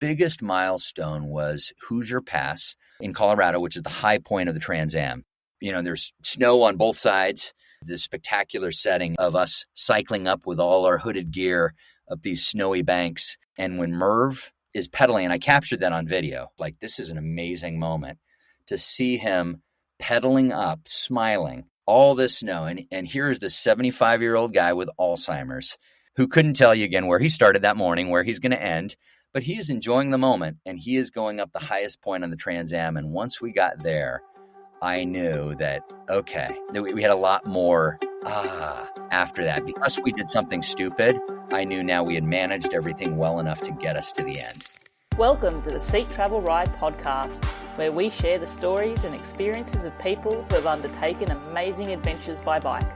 biggest milestone was Hoosier Pass in Colorado, which is the high point of the Trans Am. There's snow on both sides, this spectacular setting of us cycling up with all our hooded gear up these snowy banks. And when Merv is pedaling, and I captured that on video, like this is an amazing moment to see him pedaling up, smiling, all this snow. And here's this 75-year-old guy with Alzheimer's who couldn't tell you again where he started that morning, where he's going to end, but he is enjoying the moment and he is going up the highest point on the Trans Am. And once we got there, I knew that, okay, that we had a lot more after that. Because we did something stupid, I knew now we had managed everything well enough to get us to the end. Welcome to the Seek Travel Ride podcast, where we share the stories and experiences of people who have undertaken amazing adventures by bike.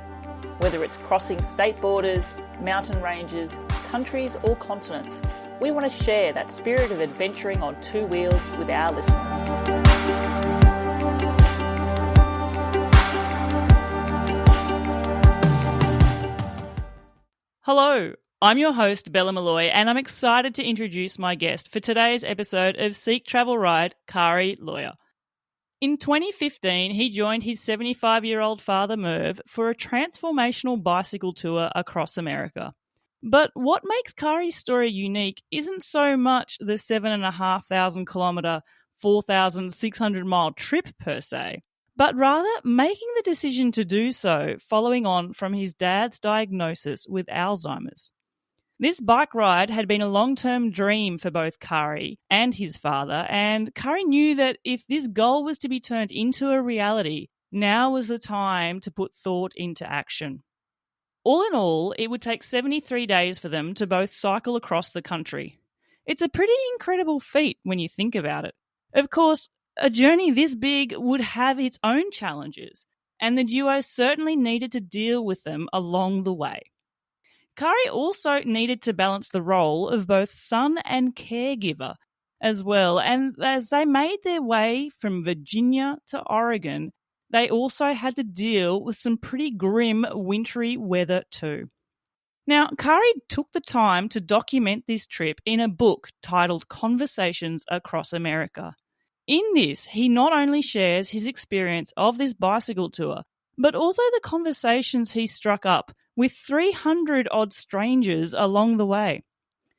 Whether it's crossing state borders, mountain ranges, countries or continents, we want to share that spirit of adventuring on two wheels with our listeners. Hello, I'm your host, Bella Malloy, and I'm excited to introduce my guest for today's episode of Seek Travel Ride, Kari Loya. In 2015, he joined his 75-year-old father, Merv, for a transformational bicycle tour across America. But what makes Kari's story unique isn't so much the 7,500-kilometre, 4,600-mile trip per se, but rather making the decision to do so following on from his dad's diagnosis with Alzheimer's. This bike ride had been a long-term dream for both Kari and his father, and Kari knew that if this goal was to be turned into a reality, now was the time to put thought into action. All in all, it would take 73 days for them to both cycle across the country. It's a pretty incredible feat when you think about it. Of course, a journey this big would have its own challenges, and the duo certainly needed to deal with them along the way. Kari also needed to balance the role of both son and caregiver as well, and as they made their way from Virginia to Oregon, they also had to deal with some pretty grim wintry weather too. Now, Kari took the time to document this trip in a book titled Conversations Across America. In this, he not only shares his experience of this bicycle tour, but also the conversations he struck up with 300-odd strangers along the way.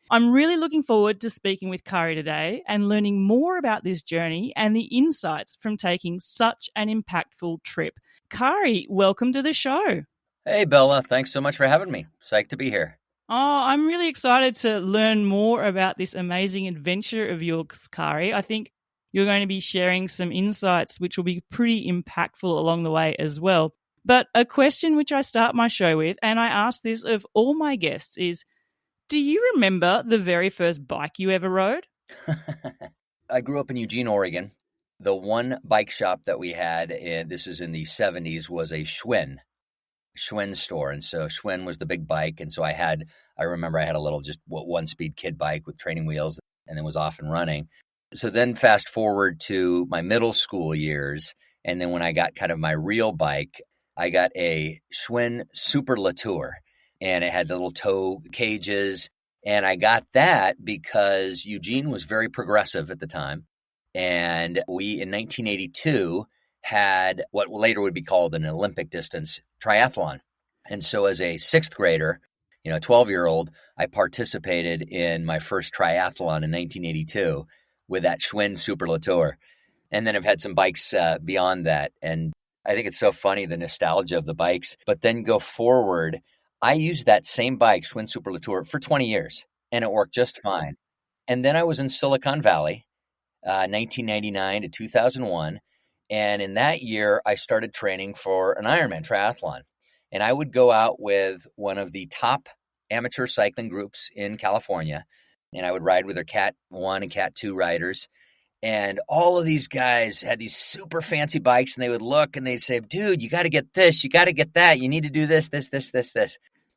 I'm really looking forward to speaking with Kari today and learning more about this journey and the insights from taking such an impactful trip. Kari, welcome to the show. Hey, Bella. Thanks so much for having me. Psyched to be here. Oh, I'm really excited to learn more about this amazing adventure of yours, Kari. I think you're going to be sharing some insights which will be pretty impactful along the way as well. But a question which I start my show with, and I ask this of all my guests, is, do you remember the very first bike you ever rode? I grew up in Eugene, Oregon. The one bike shop that we had, and this is in the 70s, was a Schwinn store. And so Schwinn was the big bike. And so I remember I had a little just one-speed kid bike with training wheels and then was off and running. So then fast forward to my middle school years. And then when I got kind of my real bike, I got a Schwinn Super Latour, and it had the little toe cages. And I got that because Eugene was very progressive at the time. And we, in 1982, had what later would be called an Olympic distance triathlon. And so as a sixth grader, 12-year-old, I participated in my first triathlon in 1982 with that Schwinn Super Latour. And then I've had some bikes beyond that. And I think it's so funny, the nostalgia of the bikes. But then go forward, I used that same bike, Schwinn Super Latour, for 20 years, and it worked just fine. And then I was in Silicon Valley, 1999 to 2001. And in that year, I started training for an Ironman triathlon. And I would go out with one of the top amateur cycling groups in California, and I would ride with their Cat 1 and Cat 2 riders. And all of these guys had these super fancy bikes, and they would look and they'd say, dude, you got to get this, you got to get that. You need to do this,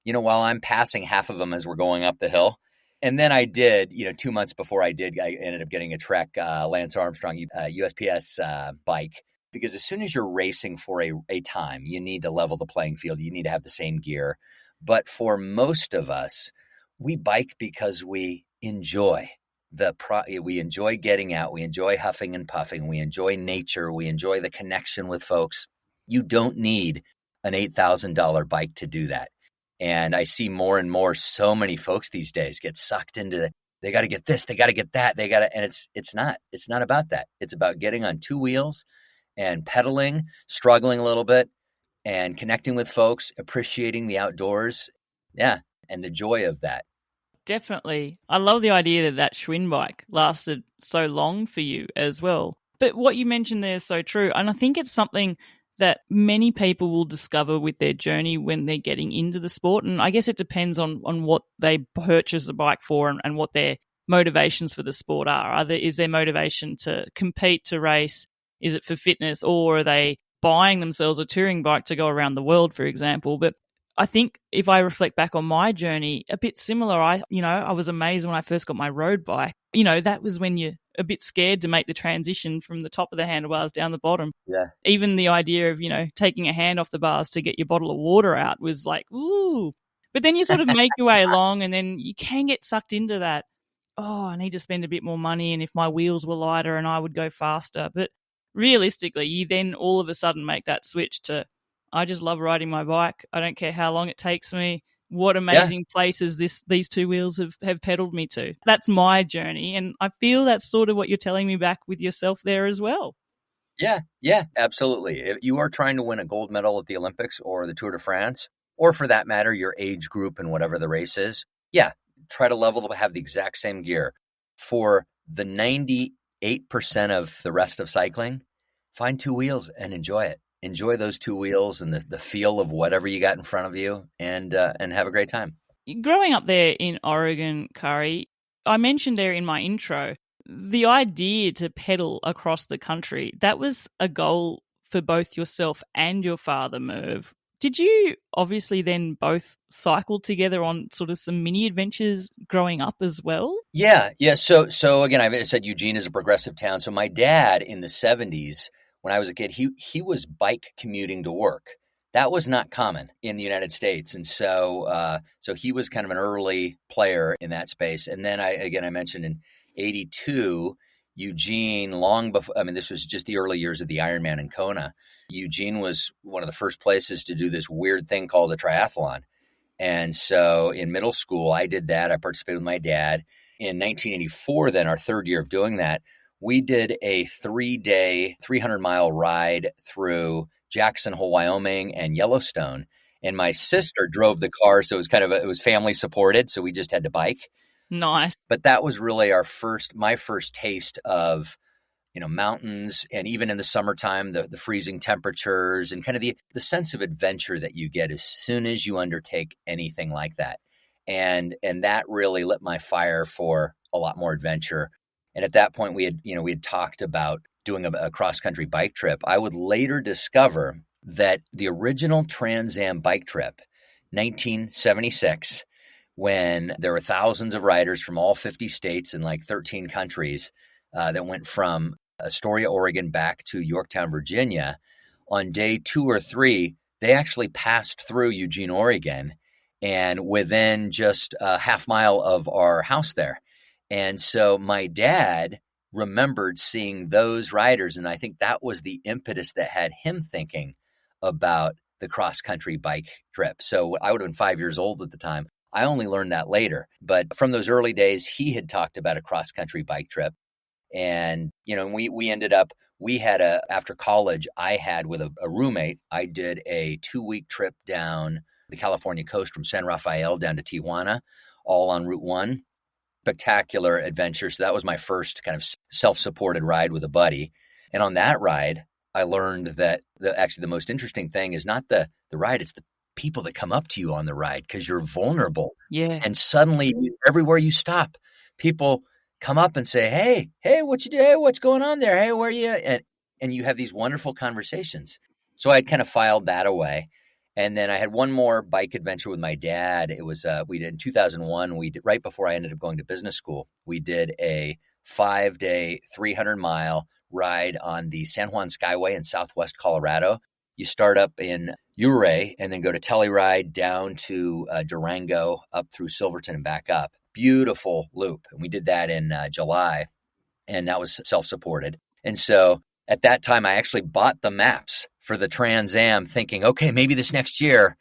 while I'm passing half of them as we're going up the hill. And then I did, 2 months before I ended up getting a Trek Lance Armstrong USPS bike, because as soon as you're racing for a time, you need to level the playing field. You need to have the same gear. But for most of us, we bike because we enjoy we enjoy getting out, we enjoy huffing and puffing, we enjoy nature, we enjoy the connection with folks. You don't need an $8,000 bike to do that. And I see more and more, so many folks these days get sucked into they got to get this, they got to get that, and it's not about that. It's about getting on two wheels and pedaling, struggling a little bit, and connecting with folks, appreciating the outdoors. Yeah. And the joy of that. Definitely. I love the idea that Schwinn bike lasted so long for you as well. But what you mentioned there is so true. And I think it's something that many people will discover with their journey when they're getting into the sport. And I guess it depends on what they purchase the bike for and what their motivations for the sport are. Is their motivation to compete, to race? Is it for fitness? Or are they buying themselves a touring bike to go around the world, for example? But I think if I reflect back on my journey, a bit similar. I was amazed when I first got my road bike. That was when you're a bit scared to make the transition from the top of the handlebars down the bottom. Yeah. Even the idea of, taking a hand off the bars to get your bottle of water out was like, ooh. But then you sort of make your way along, and then you can get sucked into that. Oh, I need to spend a bit more money, and if my wheels were lighter and I would go faster. But realistically, you then all of a sudden make that switch to, I just love riding my bike. I don't care how long it takes me. What amazing places these two wheels have pedaled me to. That's my journey. And I feel that's sort of what you're telling me back with yourself there as well. Yeah, absolutely. If you are trying to win a gold medal at the Olympics or the Tour de France, or for that matter, your age group and whatever the race is, try to level up, have the exact same gear. For the 98% of the rest of cycling, find two wheels and enjoy it. Enjoy those two wheels and the feel of whatever you got in front of you, and have a great time. Growing up there in Oregon, Kari, I mentioned there in my intro, the idea to pedal across the country, that was a goal for both yourself and your father, Merv. Did you obviously then both cycle together on sort of some mini adventures growing up as well? Yeah. So again, I said Eugene is a progressive town. So my dad in the 70s, when I was a kid, he was bike commuting to work. That was not common in the United States. And so he was kind of an early player in that space. And then I mentioned in 82, Eugene, long before, this was just the early years of the Ironman in Kona. Eugene was one of the first places to do this weird thing called a triathlon. And so in middle school, I did that. I participated with my dad. In 1984, then our third year of doing that, we did a 3-day, 300-mile ride through Jackson Hole, Wyoming and Yellowstone. And my sister drove the car, so it was family supported, so we just had to bike. Nice. But that was really my first taste of, mountains, and even in the summertime, the freezing temperatures and kind of the sense of adventure that you get as soon as you undertake anything like that. And that really lit my fire for a lot more adventure. And at that point we had talked about doing a cross-country bike trip. I would later discover that the original Trans Am bike trip, 1976, when there were thousands of riders from all 50 states and like 13 countries that went from Astoria, Oregon, back to Yorktown, Virginia, on day 2 or 3, they actually passed through Eugene, Oregon, and within just a half mile of our house there. And so my dad remembered seeing those riders, and I think that was the impetus that had him thinking about the cross-country bike trip. So I would have been 5 years old at the time. I only learned that later. But from those early days, he had talked about a cross-country bike trip. And, we ended up, after college, I had with a roommate, I did a 2-week trip down the California coast from San Rafael down to Tijuana, all on Route 1. Spectacular adventure. So that was my first kind of self-supported ride with a buddy. And on that ride, I learned that the most interesting thing is not the ride, it's the people that come up to you on the ride, because you're vulnerable. Yeah. And suddenly, everywhere you stop, people come up and say, hey, what you do? Hey, what's going on there? Hey, where are you? And you have these wonderful conversations. So I kind of filed that away. And then I had one more bike adventure with my dad. It was, we did in 2001, right before I ended up going to business school, we did a 5-day, 300-mile ride on the San Juan Skyway in Southwest Colorado. You start up in Ouray and then go to Telluride down to Durango, up through Silverton and back up. beautiful loop. And we did that in July, and that was self-supported. And so at that time, I actually bought the maps for the Trans Am thinking, okay, maybe this next year,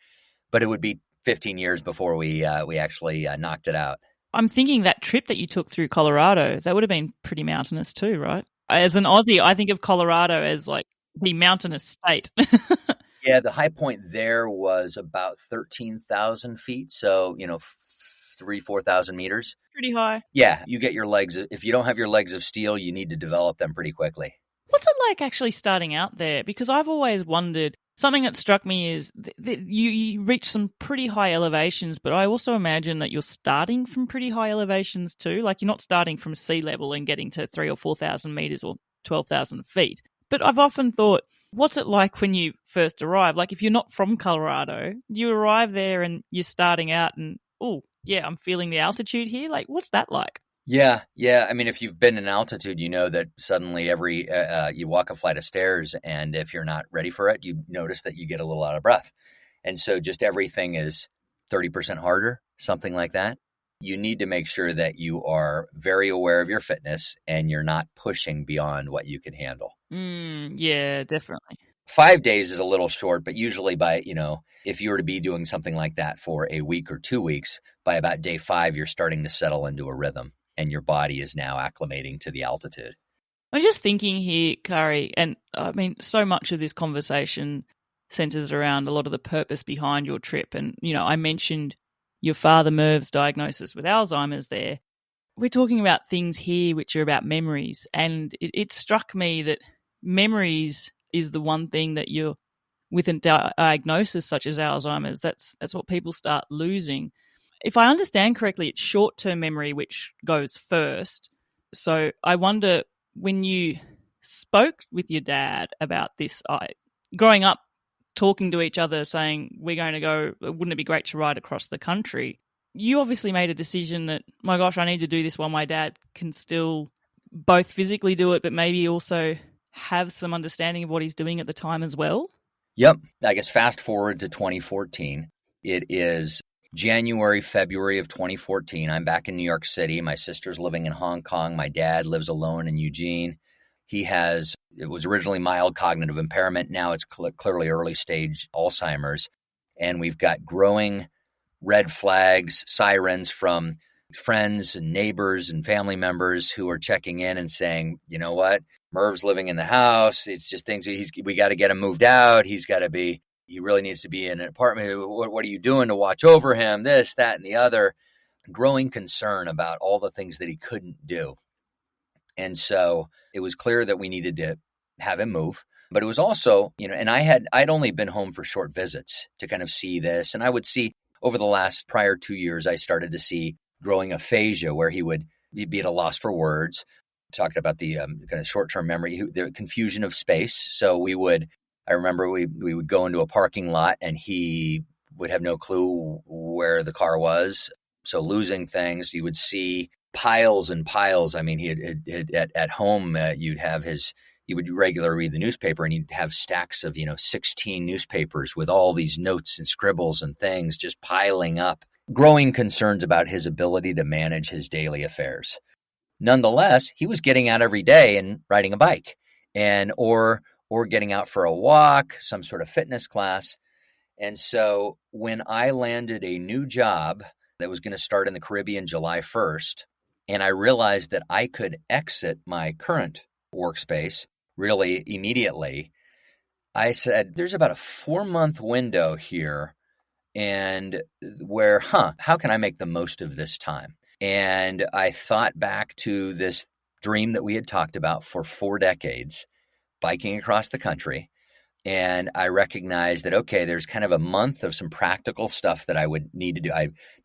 but it would be 15 years before we actually knocked it out. I'm thinking that trip that you took through Colorado, that would have been pretty mountainous too, right? As an Aussie, I think of Colorado as like the mountainous state. Yeah, the high point there was about 13,000 feet. So, 4,000 meters. Pretty high. Yeah, you get your legs. If you don't have your legs of steel, you need to develop them pretty quickly. What's it like actually starting out there? Because I've always wondered, something that struck me is that you reach some pretty high elevations, but I also imagine that you're starting from pretty high elevations too. Like you're not starting from sea level and getting to 3,000 or 4,000 meters or 12,000 feet. But I've often thought, what's it like when you first arrive? Like if you're not from Colorado, you arrive there and you're starting out and, oh, yeah, I'm feeling the altitude here. Like what's that like? Yeah. I mean, if you've been in altitude, you know that suddenly you walk a flight of stairs, and if you're not ready for it, you notice that you get a little out of breath. And so just everything is 30% harder, something like that. You need to make sure that you are very aware of your fitness and you're not pushing beyond what you can handle. Yeah, definitely. 5 days is a little short, but usually if you were to be doing something like that for a week or 2 weeks, by about day 5, you're starting to settle into a rhythm and your body is now acclimating to the altitude. I'm just thinking here, Kari, and I mean, so much of this conversation centers around a lot of the purpose behind your trip. And, I mentioned your father Merv's diagnosis with Alzheimer's there. We're talking about things here which are about memories. And it struck me that memories is the one thing that you're, with a diagnosis such as Alzheimer's, that's what people start losing. If I understand correctly, it's short-term memory which goes first. So I wonder, when you spoke with your dad about this, growing up, talking to each other, saying, we're going to go, wouldn't it be great to ride across the country? You obviously made a decision that, my gosh, I need to do this while my dad can still both physically do it, but maybe also have some understanding of what he's doing at the time as well. Yep. I guess fast forward to 2014. It is January, February of 2014. I'm back in New York City. My sister's living in Hong Kong. My dad lives alone in Eugene. It was originally mild cognitive impairment. Now it's clearly early stage Alzheimer's. And we've got growing red flags, sirens from friends and neighbors and family members who are checking in and saying, you know what, Merv's living in the house. It's just things, we got to get him moved out. He really needs to be in an apartment. What are you doing to watch over him? This, that, and the other. Growing concern about all the things that he couldn't do. And so it was clear that we needed to have him move. But it was also, and I'd only been home for short visits to kind of see this. And I would see over the prior 2 years, I started to see growing aphasia where he'd be at a loss for words. Talked about the kind of short-term memory, the confusion of space. So I remember we would go into a parking lot and he would have no clue where the car was. So losing things, you would see piles and piles. I mean, at home, he would regularly read the newspaper and he'd have stacks of, 16 newspapers with all these notes and scribbles and things just piling up. Growing concerns about his ability to manage his daily affairs. Nonetheless, he was getting out every day and riding a bike or getting out for a walk, some sort of fitness class. And so when I landed a new job that was going to start in the Caribbean July 1st, and I realized that I could exit my current workspace really immediately, I said, there's about a 4-month window here and where, how can I make the most of this time? And I thought back to this dream that we had talked about for 4 decades, biking across the country. And I recognized that, okay, there's kind of a month of some practical stuff that I would need to do.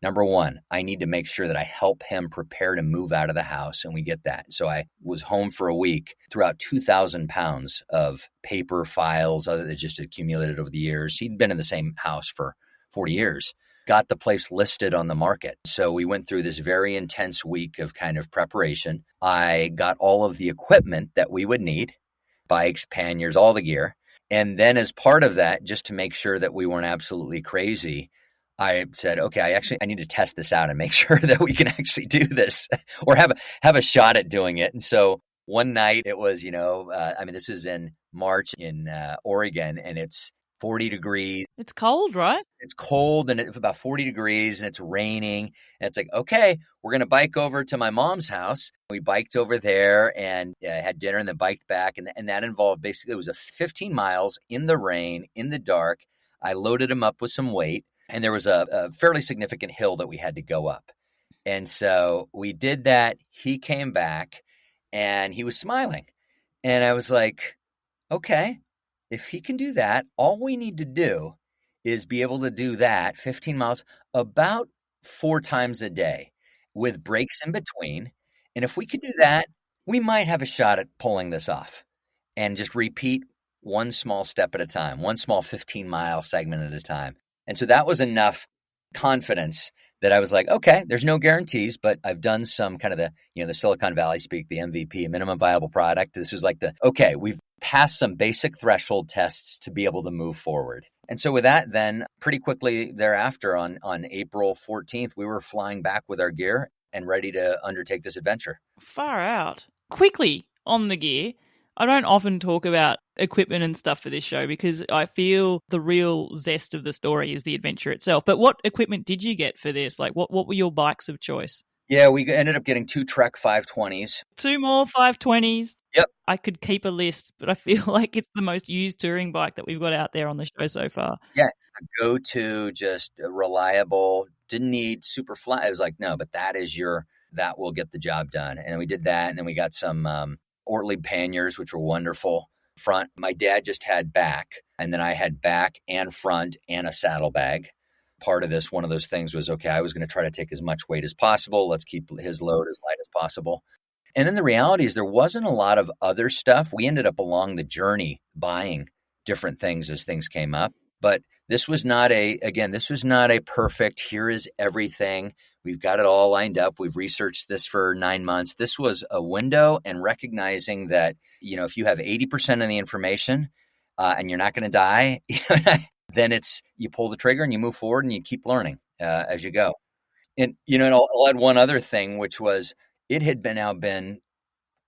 Number one, I need to make sure that I help him prepare to move out of the house, and we get that. So I was home for a week, threw out 2,000 pounds of paper files that just accumulated over the years. He'd been in the same house for 40 years. Got the place listed on the market. So we went through this very intense week of kind of preparation. I got all of the equipment that we would need, bikes, panniers, all the gear. And then as part of that, just to make sure that we weren't absolutely crazy, I said, okay, I need to test this out and make sure that we can actually do this or have a shot at doing it. And so one night it was, this was in March in Oregon, and it's 40 degrees. It's cold, right? It's cold, and it's about 40 degrees, and it's raining. And it's like, okay, we're going to bike over to my mom's house. We biked over there and had dinner and then biked back. And that involved basically, it was a 15 miles in the rain, in the dark. I loaded him up with some weight, and there was a fairly significant hill that we had to go up. And so we did that. He came back, and he was smiling. And I was like, okay, if he can do that, all we need to do is be able to do that 15 miles about 4 times a day with breaks in between. And if we could do that, we might have a shot at pulling this off and just repeat one small step at a time, one small 15-mile segment at a time. And so that was enough confidence that I was like, okay, there's no guarantees, but I've done some kind of the Silicon Valley speak, the MVP, minimum viable product. This was like okay, we've passed some basic threshold tests to be able to move forward. And so with that, then pretty quickly thereafter on April 14th, we were flying back with our gear and ready to undertake this adventure. Far out. Quickly on the gear. I don't often talk about equipment and stuff for this show because I feel the real zest of the story is the adventure itself. But what equipment did you get for this? Like, what were your bikes of choice? Yeah, we ended up getting 2 Trek 520s. 2 more 520s. Yep. I could keep a list, but I feel like it's the most used touring bike that we've got out there on the show so far. Yeah, a go-to, just reliable, didn't need super flat. I was like, no, but that will get the job done. And we did that, and then we got some Ortlieb panniers, which were wonderful. Front, my dad just had back, and then I had back and front and a saddlebag. Part of this, one of those things was, okay, I was going to try to take as much weight as possible. Let's keep his load as light as possible. And then the reality is there wasn't a lot of other stuff. We ended up along the journey buying different things as things came up. But this was not a perfect, here is everything. We've got it all lined up. We've researched this for 9 months. This was a window and recognizing that, if you have 80% of the information and you're not going to die, then it's you pull the trigger and you move forward and you keep learning as you go. And, and I'll add one other thing, which was it had now been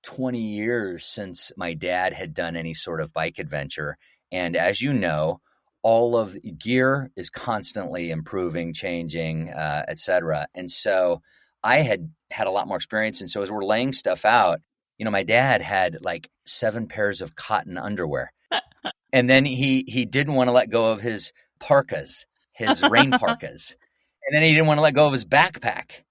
20 years since my dad had done any sort of bike adventure. And as you know, all of the gear is constantly improving, changing, et cetera. And so I had a lot more experience. And so as we're laying stuff out, my dad had like 7 pairs of cotton underwear. And then he didn't want to let go of his parkas, his rain parkas. And then he didn't want to let go of his backpack.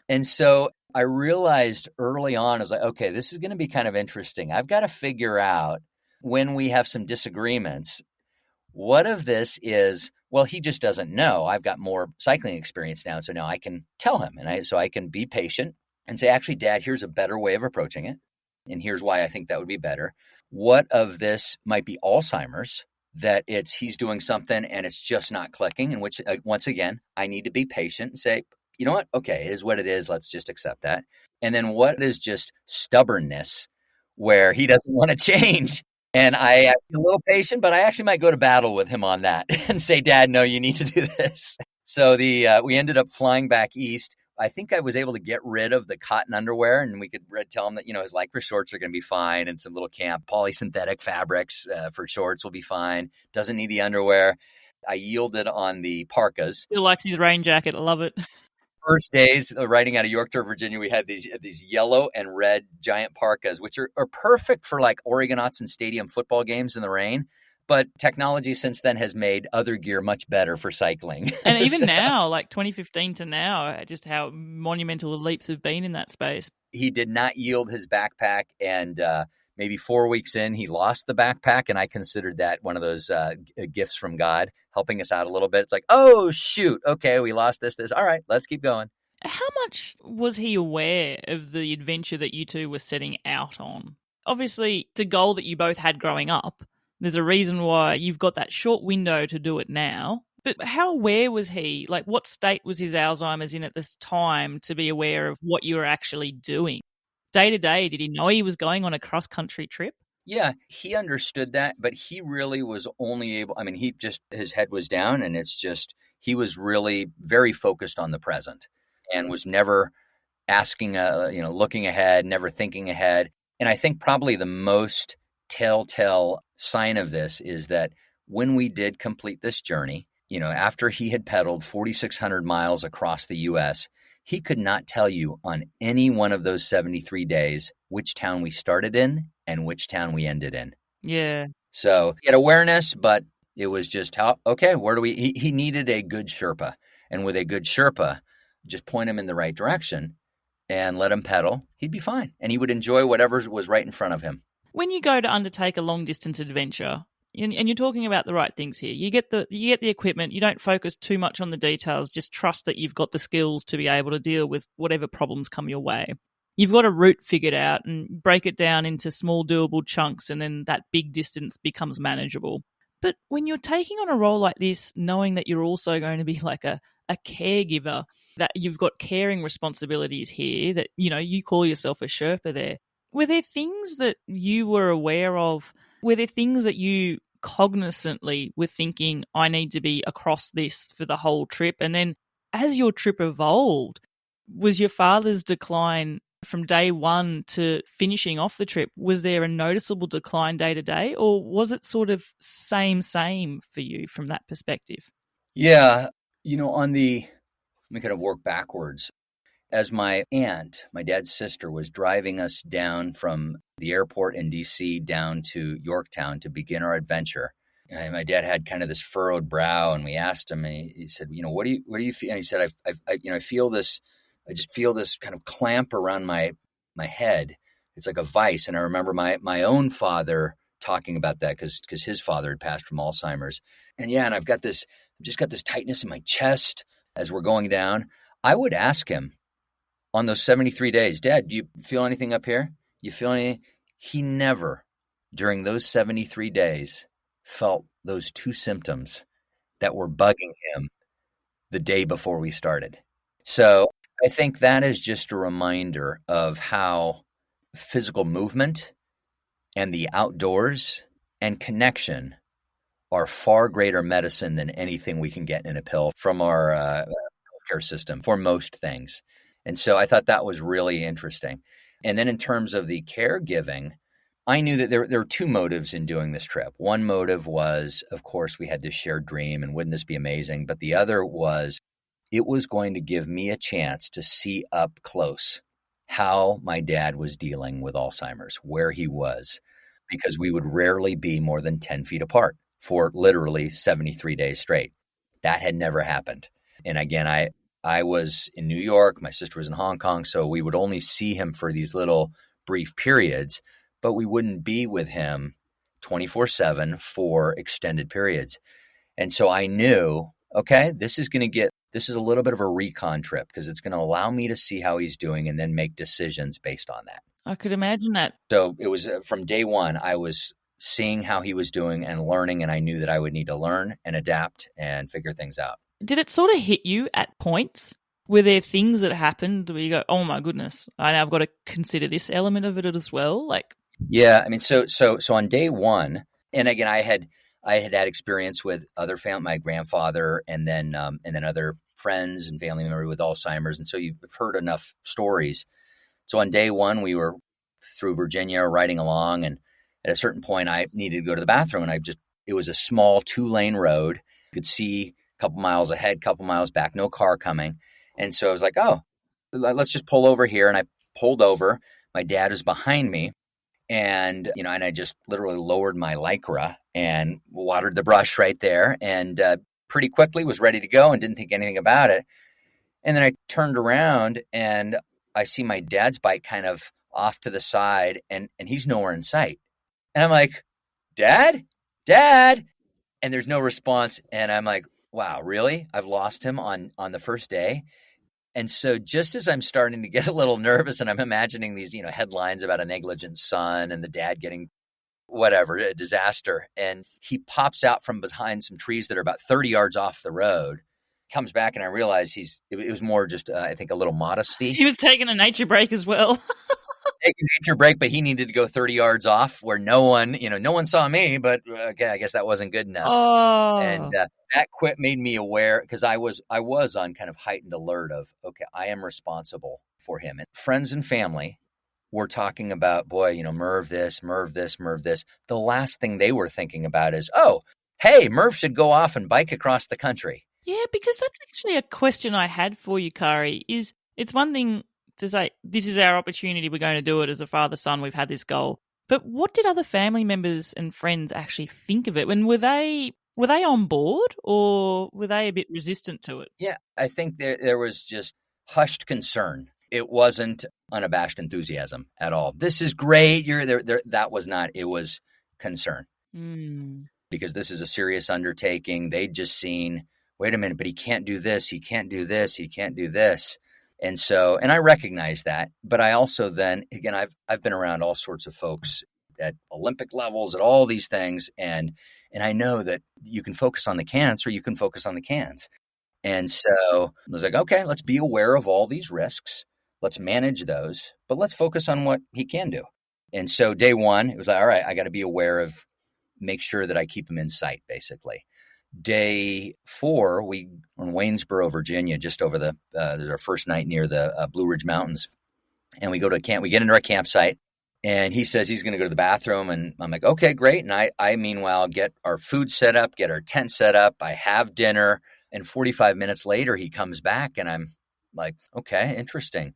And so I realized early on, I was like, okay, this is going to be kind of interesting. I've got to figure out when we have some disagreements, what of this is, well, he just doesn't know. I've got more cycling experience now. So now I can tell him. And so I can be patient and say, actually, Dad, here's a better way of approaching it. And here's why I think that would be better. What of this might be Alzheimer's, that he's doing something and it's just not clicking, in which, once again, I need to be patient and say, you know what? Okay, it is what it is. Let's just accept that. And then what is just stubbornness where he doesn't want to change? And I am a little patient, but I actually might go to battle with him on that and say, Dad, no, you need to do this. So we ended up flying back east. I think I was able to get rid of the cotton underwear, and we could tell him that, his lycra shorts are going to be fine, and some little camp polysynthetic fabrics for shorts will be fine. Doesn't need the underwear. I yielded on the parkas. He likes his rain jacket. I love it. First days riding out of Yorktown, Virginia, we had these yellow and red giant parkas, which are perfect for like Oregonauts and stadium football games in the rain. But technology since then has made other gear much better for cycling. And even now, like 2015 to now, just how monumental the leaps have been in that space. He did not yield his backpack, and maybe 4 weeks in, he lost the backpack, and I considered that one of those gifts from God, helping us out a little bit. It's like, oh, shoot, okay, we lost this. All right, let's keep going. How much was he aware of the adventure that you two were setting out on? Obviously, it's a goal that you both had growing up. There's a reason why you've got that short window to do it now. But how aware was he? Like, what state was his Alzheimer's in at this time to be aware of what you were actually doing? Day to day, did he know he was going on a cross-country trip? Yeah, he understood that, but he really was only able, his head was down, and it's just, He was really very focused on the present and was never asking, looking ahead, never thinking ahead. And I think probably the most telltale sign of this is that when we did complete this journey, after he had pedaled 4,600 miles across the U.S., he could not tell you on any one of those 73 days which town we started in and which town we ended in. Yeah. So he had awareness, but it was just he needed a good Sherpa. And with a good Sherpa, just point him in the right direction and let him pedal, he'd be fine. And he would enjoy whatever was right in front of him. When you go to undertake a long distance adventure, and you're talking about the right things here, you get the equipment, you don't focus too much on the details, just trust that you've got the skills to be able to deal with whatever problems come your way. You've got a route figured out and break it down into small doable chunks, and then that big distance becomes manageable. But when you're taking on a role like this, knowing that you're also going to be like a caregiver, that you've got caring responsibilities here, that, you call yourself a Sherpa there. Were there things that you were aware of? Were there things that you cognizantly were thinking, I need to be across this for the whole trip? And then as your trip evolved, was your father's decline from day one to finishing off the trip, was there a noticeable decline day to day, or was it sort of same for you from that perspective? Yeah. Let me kind of work backwards. As my aunt, my dad's sister, was driving us down from the airport in D.C. down to Yorktown to begin our adventure, and my dad had kind of this furrowed brow, and we asked him, and he said, what do you feel? And he said, I feel this. I just feel this kind of clamp around my head. It's like a vice. And I remember my own father talking about that because his father had passed from Alzheimer's. And I've just got this tightness in my chest as we're going down. I would ask him on those 73 days, Dad, do you feel anything up here? You feel anything? He never, during those 73 days, felt those two symptoms that were bugging him the day before we started. So I think that is just a reminder of how physical movement and the outdoors and connection are far greater medicine than anything we can get in a pill from our healthcare system for most things. And so I thought that was really interesting. And then in terms of the caregiving, I knew that there were two motives in doing this trip. One motive was, of course, we had this shared dream and wouldn't this be amazing? But the other was, it was going to give me a chance to see up close how my dad was dealing with Alzheimer's, where he was, because we would rarely be more than 10 feet apart for literally 73 days straight. That had never happened. And again, I was in New York, my sister was in Hong Kong, so we would only see him for these little brief periods, but we wouldn't be with him 24/7 for extended periods. And so I knew, okay, this is a little bit of a recon trip because it's going to allow me to see how he's doing and then make decisions based on that. I could imagine that. So it was from day one, I was seeing how he was doing and learning, and I knew that I would need to learn and adapt and figure things out. Did it sort of hit you at points? Were there things that happened where you go, oh my goodness, I've got to consider this element of it as well? Yeah, I mean, so on day one, and again, I had experience with other family, my grandfather, and then other friends and family members with Alzheimer's, and so you've heard enough stories. So on day one, we were through Virginia riding along, and at a certain point, I needed to go to the bathroom, and it was a small 2-lane road. You could see a couple miles ahead, couple miles back, no car coming, and so I was like, oh, let's just pull over here, and I pulled over. My dad was behind me. And, and I just literally lowered my Lycra and watered the brush right there and pretty quickly was ready to go and didn't think anything about it. And then I turned around and I see my dad's bike kind of off to the side and he's nowhere in sight. And I'm like, Dad? And there's no response. And I'm like, wow, really? I've lost him on the first day? And so just as I'm starting to get a little nervous and I'm imagining these, headlines about a negligent son and the dad getting whatever, a disaster, and he pops out from behind some trees that are about 30 yards off the road, comes back, and I realize it was more just, I think, a little modesty. He was taking a nature break as well. take a nature break, but he needed to go 30 yards off where no one saw me, but okay, I guess that wasn't good enough. And Oh, that quit made me aware because I was on kind of heightened alert of, okay, I am responsible for him. And friends and family were talking about, boy, Merv this, Merv this, Merv this. The last thing they were thinking about is, oh, hey, Merv should go off and bike across the country. yeah, because that's actually a question I had for you, Kari. It's one thing to say, this is our opportunity, we're going to do it as a father-son, we've had this goal. But what did other family members and friends actually think of it? And were they on board, or were they a bit resistant to it? Yeah, I think there was just hushed concern. It wasn't unabashed enthusiasm at all. This is great. You're there. That was not. It was concern because this is a serious undertaking. They'd just seen, wait a minute, but he can't do this. He can't do this. He can't do this. And I recognize that. But I also then, again, I've been around all sorts of folks at Olympic levels, at all these things. And I know that you can focus on the can'ts or you can focus on the cans. And so I was like, okay, let's be aware of all these risks. Let's manage those, but let's focus on what he can do. And so day one, it was like, all right, I got to be aware of, make sure that I keep him in sight, basically. Day 4, we were in Waynesboro, Virginia, just over there's our first night near the Blue Ridge Mountains. And we go to a camp, we get into our campsite, and he says he's going to go to the bathroom. And I'm like, okay, great. And I meanwhile, get our food set up, get our tent set up. I have dinner. And 45 minutes later, he comes back and I'm like, okay, interesting.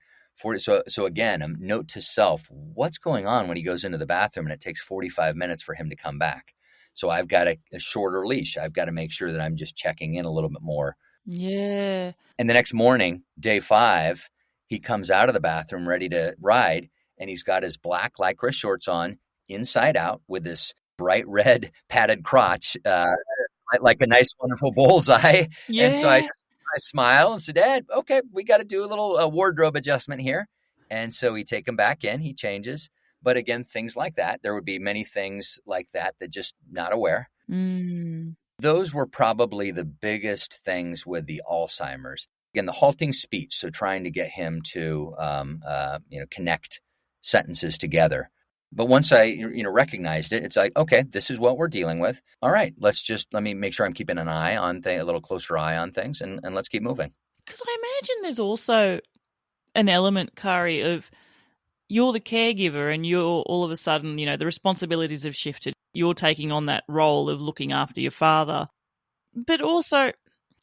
So again, a note to self, what's going on when he goes into the bathroom and it takes 45 minutes for him to come back? So I've got a shorter leash. I've got to make sure that I'm just checking in a little bit more. Yeah. And the next morning, day 5, he comes out of the bathroom ready to ride. And he's got his black Lycra shorts on inside out with this bright red padded crotch, like a nice, wonderful bullseye. Yeah. And so I smile and said, Dad, okay, we got to do a little wardrobe adjustment here. And so we take him back in, he changes. But again, things like that, there would be many things like that just not aware. Those were probably the biggest things with the Alzheimer's. Again, the halting speech, so trying to get him to connect sentences together. But once I recognized it, it's like, okay, this is what we're dealing with. All right, let me make sure I'm keeping an eye on a little closer eye on things, and let's keep moving. Because I imagine there's also an element, Kari, of you're the caregiver and you're all of a sudden, the responsibilities have shifted. You're taking on that role of looking after your father. But also,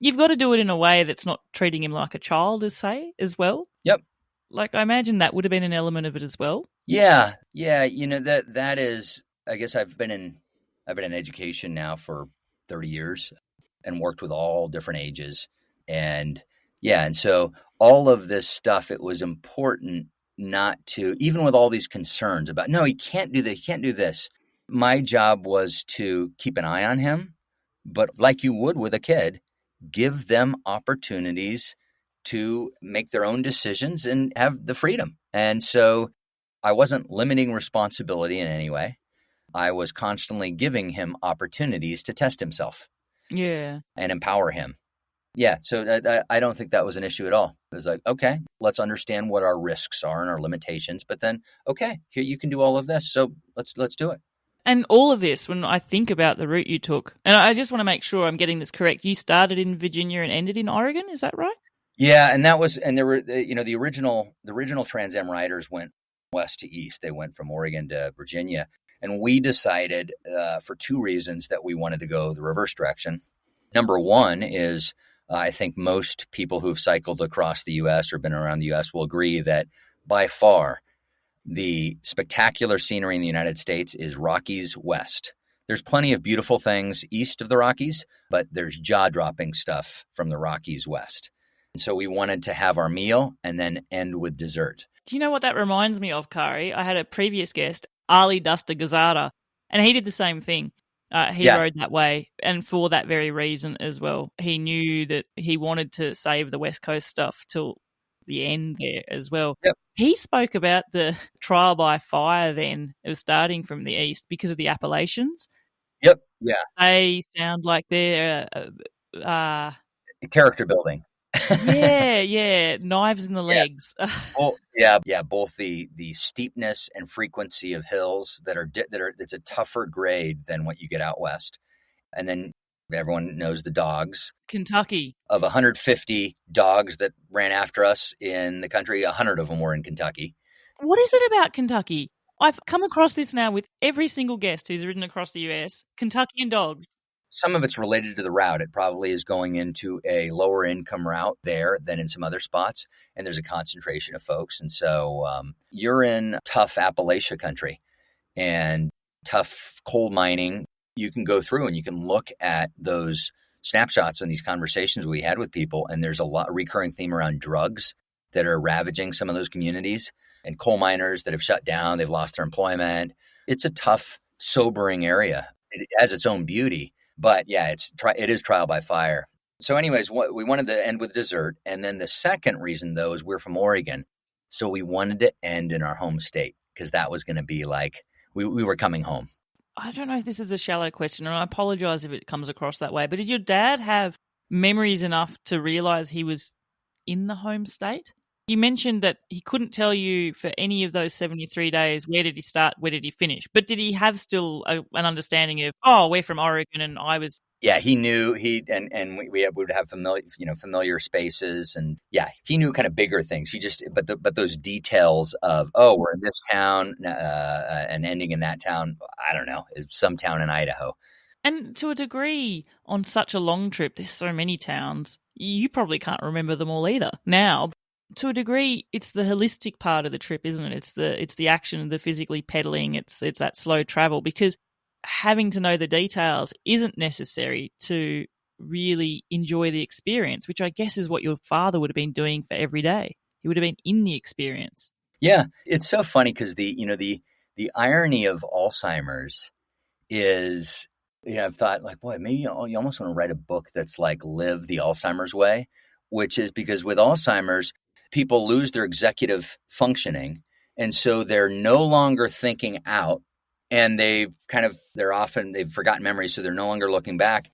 you've got to do it in a way that's not treating him like a child, as well. Yep. Like, I imagine that would have been an element of it as well. Yeah. That is, I guess I've been in education now for 30 years and worked with all different ages. And so all of this stuff, it was important not to, even with all these concerns about, no, he can't do that, he can't do this. My job was to keep an eye on him, but like you would with a kid, give them opportunities to make their own decisions and have the freedom. And so I wasn't limiting responsibility in any way. I was constantly giving him opportunities to test himself. Yeah. And empower him. Yeah. So I don't think that was an issue at all. It was like, okay, let's understand what our risks are and our limitations. But then, okay, here you can do all of this. So let's do it. And all of this, when I think about the route you took, and I just want to make sure I'm getting this correct. You started in Virginia and ended in Oregon. Is that right? Yeah. And there were, the original Trans Am riders went west to east. They went from Oregon to Virginia. And we decided for 2 reasons that we wanted to go the reverse direction. Number one is, I think most people who've cycled across the U.S. or been around the U.S. will agree that by far the spectacular scenery in the United States is Rockies West. There's plenty of beautiful things east of the Rockies, but there's jaw-dropping stuff from the Rockies West. And so we wanted to have our meal and then end with dessert. Do you know what that reminds me of, Kari? I had a previous guest, Ali Duster Gazada, and he did the same thing. He rode that way, and for that very reason as well. He knew that he wanted to save the West Coast stuff till the end there as well. Yep. He spoke about the trial by fire then of starting from the east because of the Appalachians. Yep. Yeah. They sound like they're Character building. Yeah. Knives in the Yeah. legs. Well, yeah. Both the steepness and frequency of hills it's a tougher grade than what you get out west. And then everyone knows the dogs. Kentucky. Of 150 dogs that ran after us in the country, 100 of them were in Kentucky. What is it about Kentucky? I've come across this now with every single guest who's ridden across the US. Kentucky and dogs. Some of it's related to the route. It probably is going into a lower income route there than in some other spots. And there's a concentration of folks. And so you're in tough Appalachia country and tough coal mining. You can go through and you can look at those snapshots and these conversations we had with people. And there's a recurring theme around drugs that are ravaging some of those communities and coal miners that have shut down. They've lost their employment. It's a tough, sobering area. It has its own beauty. But yeah, it is trial by fire. So anyways, we wanted to end with dessert. And then the second reason, though, is we're from Oregon. So we wanted to end in our home state because that was going to be like we were coming home. I don't know if this is a shallow question, and I apologize if it comes across that way, but did your dad have memories enough to realize he was in the home state? You mentioned that he couldn't tell you for any of those 73 days, where did he start, where did he finish? But did he have still an understanding of, we're from Oregon and I was... Yeah, he knew and we would have familiar spaces. And yeah, he knew kind of bigger things. But those details of, we're in this town and ending in that town, I don't know, some town in Idaho. And to a degree, on such a long trip, there's so many towns, you probably can't remember them all either now. To a degree, it's the holistic part of the trip, isn't it? It's the action, the physically pedaling, it's that slow travel, because having to know the details isn't necessary to really enjoy the experience, which I guess is what your father would have been doing for every day. He would have been in the experience. Yeah, it's so funny because the irony of Alzheimer's is, I've thought like, boy, maybe you almost want to write a book that's like Live the Alzheimer's Way, which is because with Alzheimer's, people lose their executive functioning. And so they're no longer thinking out and they've forgotten memories. So they're no longer looking back,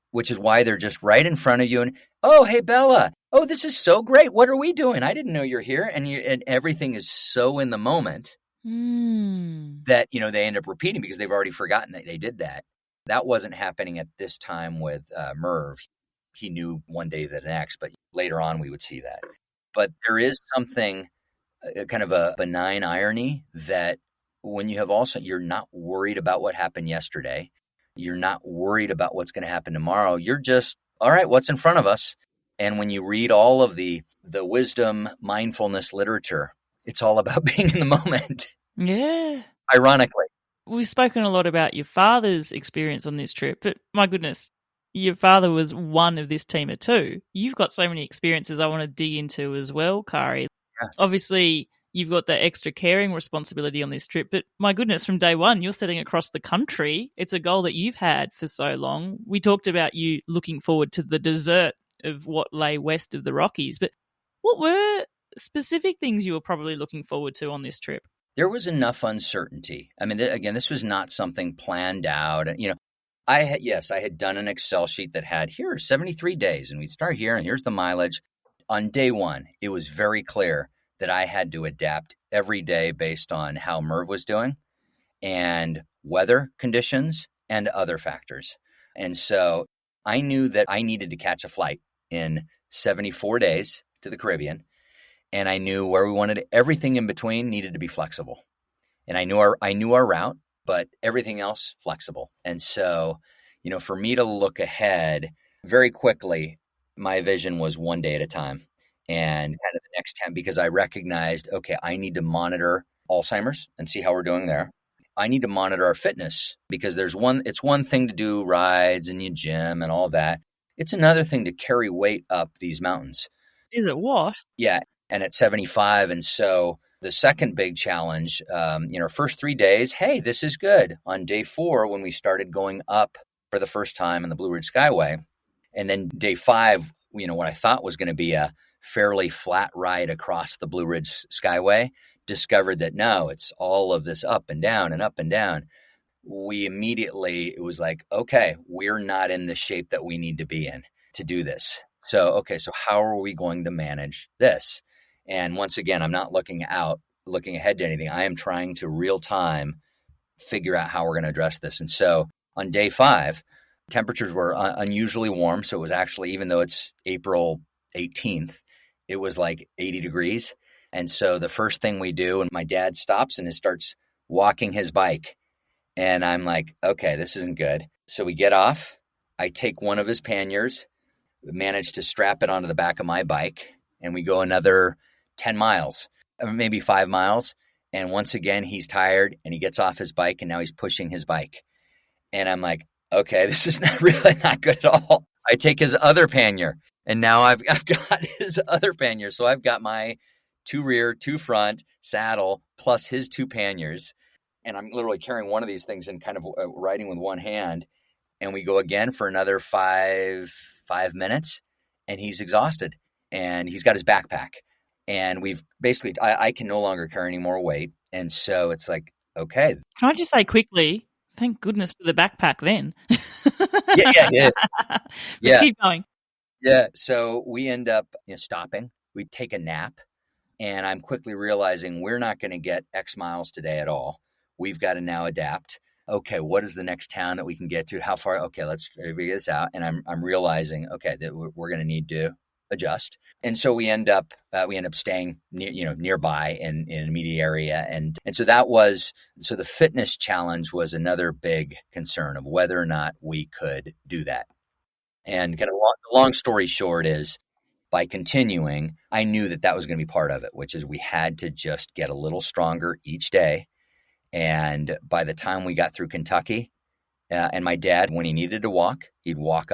which is why they're just right in front of you. And, oh, hey, Bella. Oh, this is so great. What are we doing? I didn't know you're here. And everything is so in the moment that, they end up repeating because they've already forgotten that they did that. That wasn't happening at this time with Merv. He knew one day the next, but later on we would see that. But there is something, kind of a benign irony that when you have you're not worried about what happened yesterday. You're not worried about what's going to happen tomorrow. You're just, all right, what's in front of us? And when you read all of the wisdom, mindfulness literature, it's all about being in the moment. Yeah. Ironically. We've spoken a lot about your father's experience on this trip, but my goodness, your father was one of this team of two. You've got so many experiences I want to dig into as well, Kari. Yeah. Obviously, you've got the extra caring responsibility on this trip, but my goodness, from day one, you're setting across the country. It's a goal that you've had for so long. We talked about you looking forward to the dessert of what lay west of the Rockies, but what were specific things you were probably looking forward to on this trip? There was enough uncertainty. I mean, again, this was not something planned out. I had done an Excel sheet that had, here are 73 days, and we'd start here, and here's the mileage. On day one, it was very clear that I had to adapt every day based on how Merv was doing and weather conditions and other factors. And so I knew that I needed to catch a flight in 74 days to the Caribbean, and I knew where we wanted everything in between needed to be flexible. And I knew our route, but everything else flexible. And so, for me to look ahead very quickly, my vision was one day at a time and kind of the next 10, because I recognized, okay, I need to monitor Alzheimer's and see how we're doing there. I need to monitor our fitness because it's one thing to do rides and you gym and all that. It's another thing to carry weight up these mountains. Is it what? Yeah. And at 75. And so the second big challenge, first 3 days, hey, this is good. On day 4, when we started going up for the first time in the Blue Ridge Skyway, and then day 5, what I thought was going to be a fairly flat ride across the Blue Ridge Skyway, discovered that no, it's all of this up and down and up and down. It was like, okay, we're not in the shape that we need to be in to do this. So how are we going to manage this? And once again, I'm not looking ahead to anything. I am trying to real time figure out how we're going to address this. And so on day 5, temperatures were unusually warm. So it was actually, even though it's April 18th, it was like 80 degrees. And so the first thing we do, and my dad stops and starts walking his bike. And I'm like, okay, this isn't good. So we get off. I take one of his panniers, manage to strap it onto the back of my bike, and we go another 10 miles, maybe 5 miles. And once again, he's tired and he gets off his bike and now he's pushing his bike. And I'm like, okay, this is really not good at all. I take his other pannier and now I've got his other pannier. So I've got my 2 rear, 2 front saddle plus his 2 panniers. And I'm literally carrying one of these things and kind of riding with one hand. And we go again for another 5 minutes and he's exhausted and he's got his backpack. And we've basically, I can no longer carry any more weight. And so it's like, okay. Can I just say quickly, thank goodness for the backpack then. Yeah. Keep going. Yeah. So we end up stopping. We take a nap. And I'm quickly realizing we're not going to get X miles today at all. We've got to now adapt. Okay, what is the next town that we can get to? How far? Okay, let's figure this out. And I'm realizing, okay, that we're going to need to adjust. And so we end up staying nearby in an immediate area. And so the fitness challenge was another big concern of whether or not we could do that. And kind of long story short is, by continuing, I knew that was going to be part of it, which is we had to just get a little stronger each day. And by the time we got through Kentucky, and my dad, when he needed to walk, he'd walk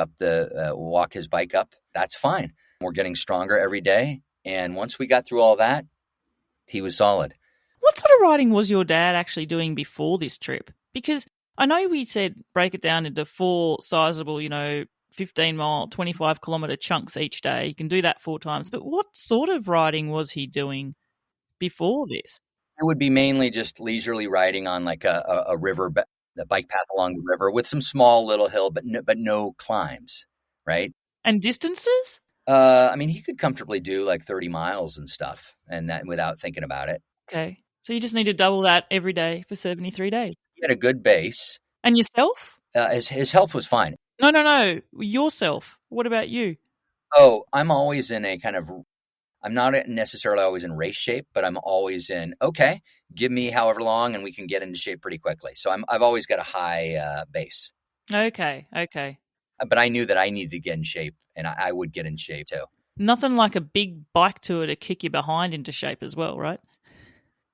his bike up. That's fine. We're getting stronger every day. And once we got through all that, he was solid. What sort of riding was your dad actually doing before this trip? Because I know we said break it down into 4 sizable, 15-mile, 25-kilometer chunks each day. You can do that 4 times. But what sort of riding was he doing before this? It would be mainly just leisurely riding on like a river, the bike path along the river with some small little hill, but no climbs, right? And distances? He could comfortably do like 30 miles and stuff, and that without thinking about it. Okay. So you just need to double that every day for 73 days. He had a good base. And yourself? His health was fine. No. Yourself. What about you? Oh, I'm always in I'm not necessarily always in race shape, but I'm always in, okay, give me however long and we can get into shape pretty quickly. So I've always got a high base. Okay. But I knew that I needed to get in shape, and I would get in shape too. Nothing like a big bike tour to kick you behind into shape as well, right?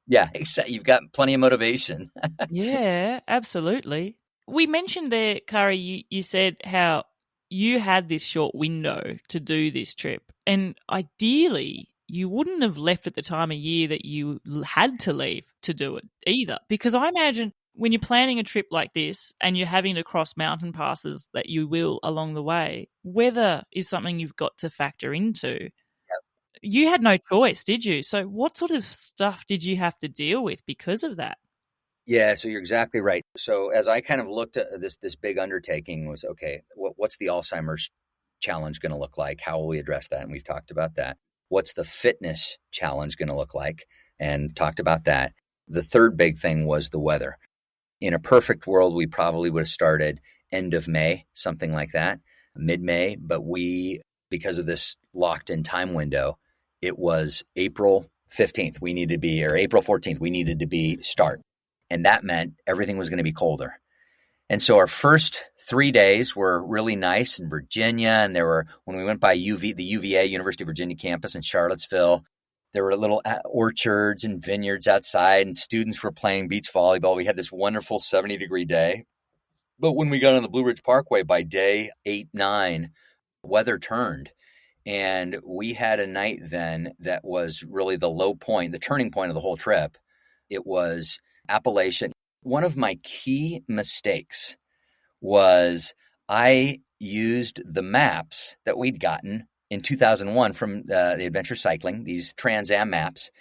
Yeah, exactly. You've got plenty of motivation. Yeah, absolutely. We mentioned there, Kari, you said how you had this short window to do this trip. And ideally, you wouldn't have left at the time of year that you had to leave to do it either. Because I imagine when you're planning a trip like this and you're having to cross mountain passes that you will along the way, weather is something you've got to factor into. Yep. You had no choice, did you? So what sort of stuff did you have to deal with because of that? Yeah, so you're exactly right. So as I kind of looked at this big undertaking was, okay, what's the Alzheimer's challenge going to look like? How will we address that? And we've talked about that. What's the fitness challenge going to look like? And talked about that. The third big thing was the weather. In a perfect world, we probably would have started end of May, something like that, mid-May. But because of this locked-in time window, it was April 15th. Or April 14th. We needed to start. And that meant everything was going to be colder. And so our first 3 days were really nice in Virginia. And when we went by the UVA, University of Virginia campus in Charlottesville, there were little orchards and vineyards outside, and students were playing beach volleyball. We had this wonderful 70-degree day. But when we got on the Blue Ridge Parkway by day 8, 9, weather turned. And we had a night then that was really the low point, the turning point of the whole trip. It was Appalachian. One of my key mistakes was I used the maps that we'd gotten in 2001 from the Adventure Cycling, these Trans Am maps,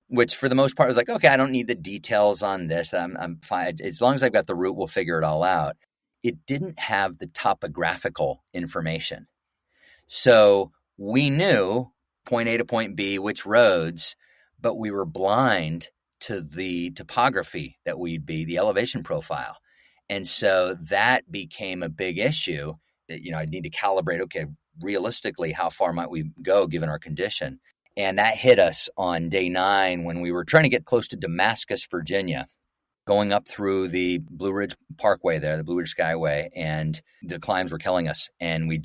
which for the most part was like, okay, I don't need the details on this. I'm fine. As long as I've got the route, we'll figure it all out. It didn't have the topographical information. So we knew point A to point B, which roads, but we were blind to the topography that we'd be, the elevation profile. And so that became a big issue that, I'd need to calibrate, okay, realistically, how far might we go given our condition? And that hit us on day 9 when we were trying to get close to Damascus, Virginia, going up through the Blue Ridge Parkway there, the Blue Ridge Skyway, and the climbs were killing us. And we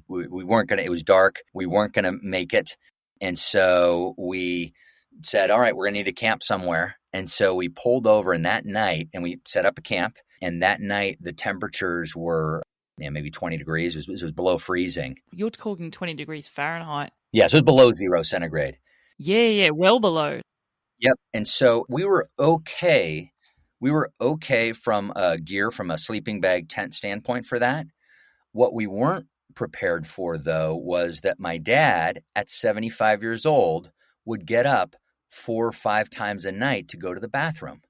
weren't going to, it was dark. We weren't going to make it. And so we said, all right, we're going to need to camp somewhere. And so we pulled over, and that night, and we set up a camp. And that night, the temperatures were maybe 20 degrees. It was below freezing. You're talking 20 degrees Fahrenheit. Yeah, so it was below 0 centigrade. Yeah, well below. Yep. And so we were okay. We were okay from a sleeping bag tent standpoint for that. What we weren't prepared for, though, was that my dad, at 75 years old, would get up 4 or 5 times a night to go to the bathroom.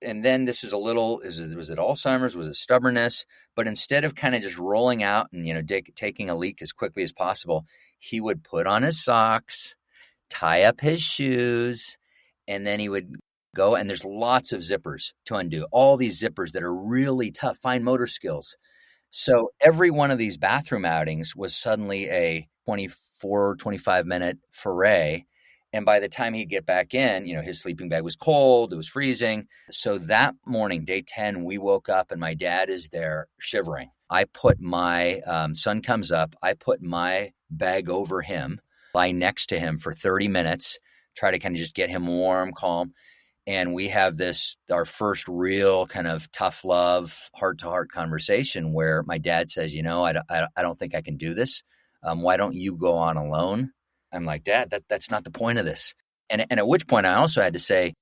And then this was was it Alzheimer's? Was it stubbornness? But instead of kind of just rolling out and, taking a leak as quickly as possible, he would put on his socks, tie up his shoes, and then he would go, and there's lots of zippers to undo, all these zippers that are really tough, fine motor skills. So every one of these bathroom outings was suddenly a 24, 25-minute foray. And by the time he'd get back in, his sleeping bag was cold, it was freezing. So that morning, day 10, we woke up and my dad is there shivering. I put my, sun comes up, I put my bag over him, lie next to him for 30 minutes, try to kind of just get him warm, calm. And we have our first real kind of tough love, heart-to-heart conversation where my dad says, I don't think I can do this. Why don't you go on alone? I'm like, Dad, that's not the point of this. And at which point I also had to say,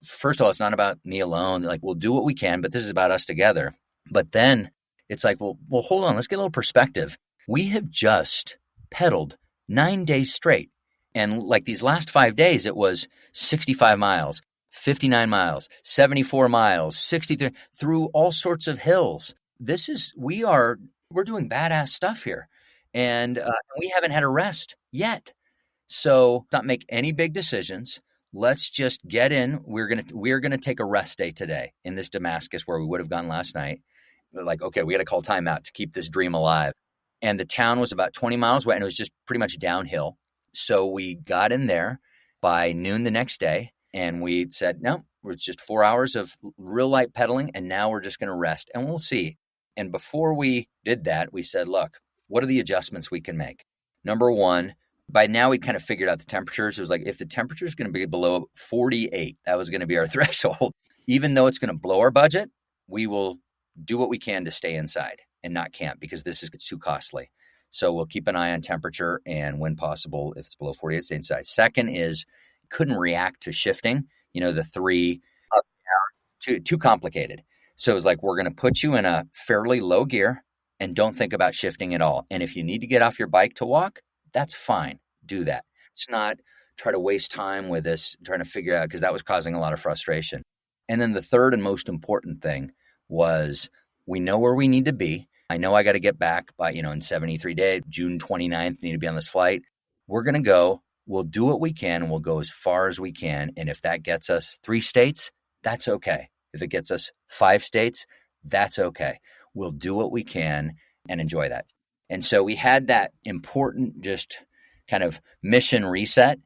first of all, it's not about me alone. Like, we'll do what we can, but this is about us together. But then it's like, well, hold on. Let's get a little perspective. We have just pedaled 9 days straight. And like these last 5 days, it was 65 miles, 59 miles, 74 miles, 63, through all sorts of hills. We're doing badass stuff here. And we haven't had a rest yet. So not make any big decisions. Let's just get in. We're gonna take a rest day today in this Damascus where we would have gone last night. We're like, okay, we got to call timeout to keep this dream alive. And the town was about 20 miles away, and it was just pretty much downhill. So we got in there by noon the next day, and we said, no, it's just 4 hours of real light pedaling, and now we're just going to rest, and we'll see. And before we did that, we said, look, what are the adjustments we can make? Number one, by now we'd kind of figured out the temperatures. It was like, if the temperature is going to be below 48, that was going to be our threshold. Even though it's going to blow our budget, we will do what we can to stay inside and not camp because it's too costly. So we'll keep an eye on temperature and when possible, if it's below 48, stay inside. Second is couldn't react to shifting, the 3 up, down, too complicated. So it was like, we're going to put you in a fairly low gear and don't think about shifting at all. And if you need to get off your bike to walk, that's fine. Do that. It's not try to waste time with this, trying to figure out, because that was causing a lot of frustration. And then the third and most important thing was we know where we need to be. I know I got to get back by, in 73 days, June 29th, need to be on this flight. We're going to go. We'll do what we can. And we'll go as far as we can. And if that gets us 3 states, that's okay. If it gets us 5 states, that's okay. We'll do what we can and enjoy that. And so we had that important just kind of mission reset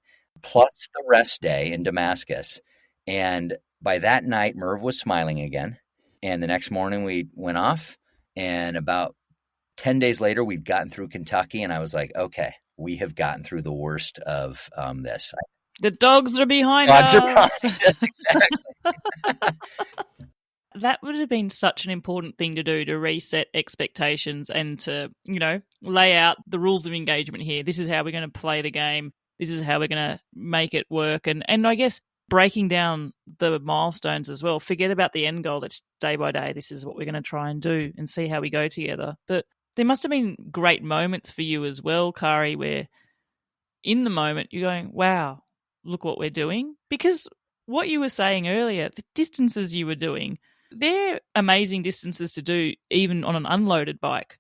plus the rest day in Damascus. And by that night, Merv was smiling again. And the next morning we went off. And about 10 days later, we'd gotten through Kentucky. And I was like, okay, we have gotten through the worst of this. The dogs are behind us. Exactly. That would have been such an important thing to do, to reset expectations and to, lay out the rules of engagement here. This is how we're going to play the game. This is how we're going to make it work. And I guess breaking down the milestones as well. Forget about the end goal. That's day by day. This is what we're going to try and do and see how we go together. But there must have been great moments for you as well, Kari, where in the moment you're going, wow, look what we're doing. Because what you were saying earlier, the distances you were doing, they're amazing distances to do even on an unloaded bike,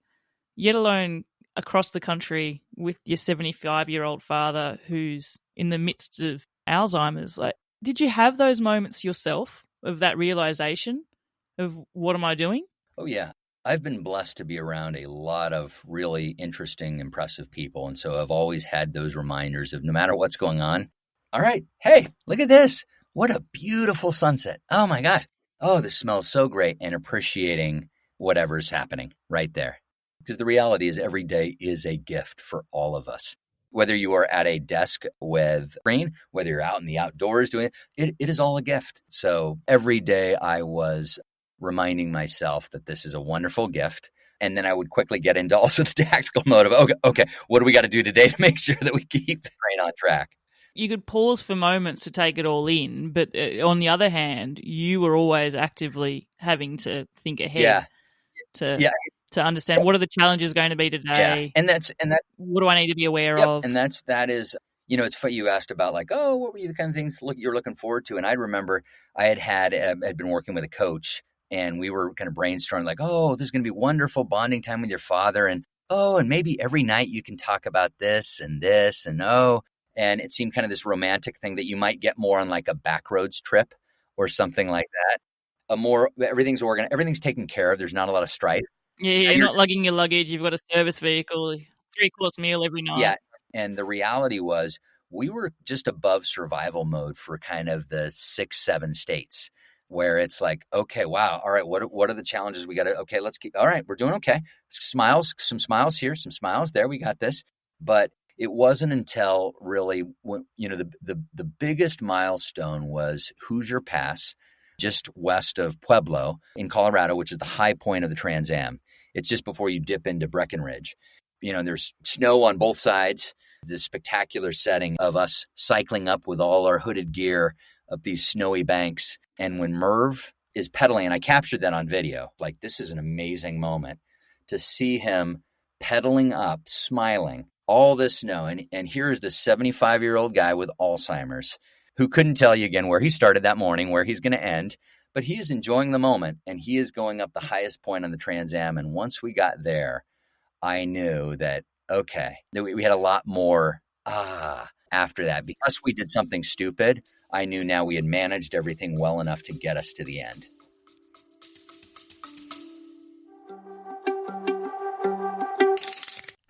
yet alone across the country with your 75-year-old father who's in the midst of Alzheimer's. Like, did you have those moments yourself of that realization of what am I doing? Oh, yeah. I've been blessed to be around a lot of really interesting, impressive people. And so I've always had those reminders of no matter what's going on. All right. Hey, look at this. What a beautiful sunset. Oh, my God. Oh, this smells so great. And appreciating whatever's happening right there. Because the reality is every day is a gift for all of us. Whether you are at a desk with green, whether you're out in the outdoors doing it, it is all a gift. So every day I was reminding myself that this is a wonderful gift. And then I would quickly get into also the tactical mode of, okay, what do we got to do today to make sure that we keep the train on track? You could pause for moments to take it all in, but on the other hand, you were always actively having to think ahead to understand what are the challenges going to be today. Yeah. And what do I need to be aware of? And that is, it's funny you asked about like, oh, what were the kind of things you're looking forward to? And I remember I had been working with a coach and we were kind of brainstorming like, oh, there's going to be wonderful bonding time with your father. And, and maybe every night you can talk about this and this and and it seemed kind of this romantic thing that you might get more on like a backroads trip or something like that. Everything's taken care of. There's not a lot of strife. Yeah, you're not lugging your luggage. You've got a service vehicle, 3-course meal every night. Yeah, and the reality was we were just above survival mode for kind of the 6-7 states where it's like, okay, wow, all right, what are the challenges we got to? Okay, let's keep. All right, we're doing okay. Some smiles here, some smiles there. We got this, but it wasn't until really when the biggest milestone was Hoosier Pass, just west of Pueblo in Colorado, which is the high point of the Trans Am. It's just before you dip into Breckenridge. There's snow on both sides, this spectacular setting of us cycling up with all our hooded gear up these snowy banks. And when Merv is pedaling, and I captured that on video, like this is an amazing moment to see him pedaling up, smiling, all this snow. And here's this 75-year-old guy with Alzheimer's who couldn't tell you again where he started that morning, where he's going to end, but he is enjoying the moment and he is going up the highest point on the Trans Am. And once we got there, I knew that, okay, that we had a lot more after that. Because we did something stupid, I knew now we had managed everything well enough to get us to the end.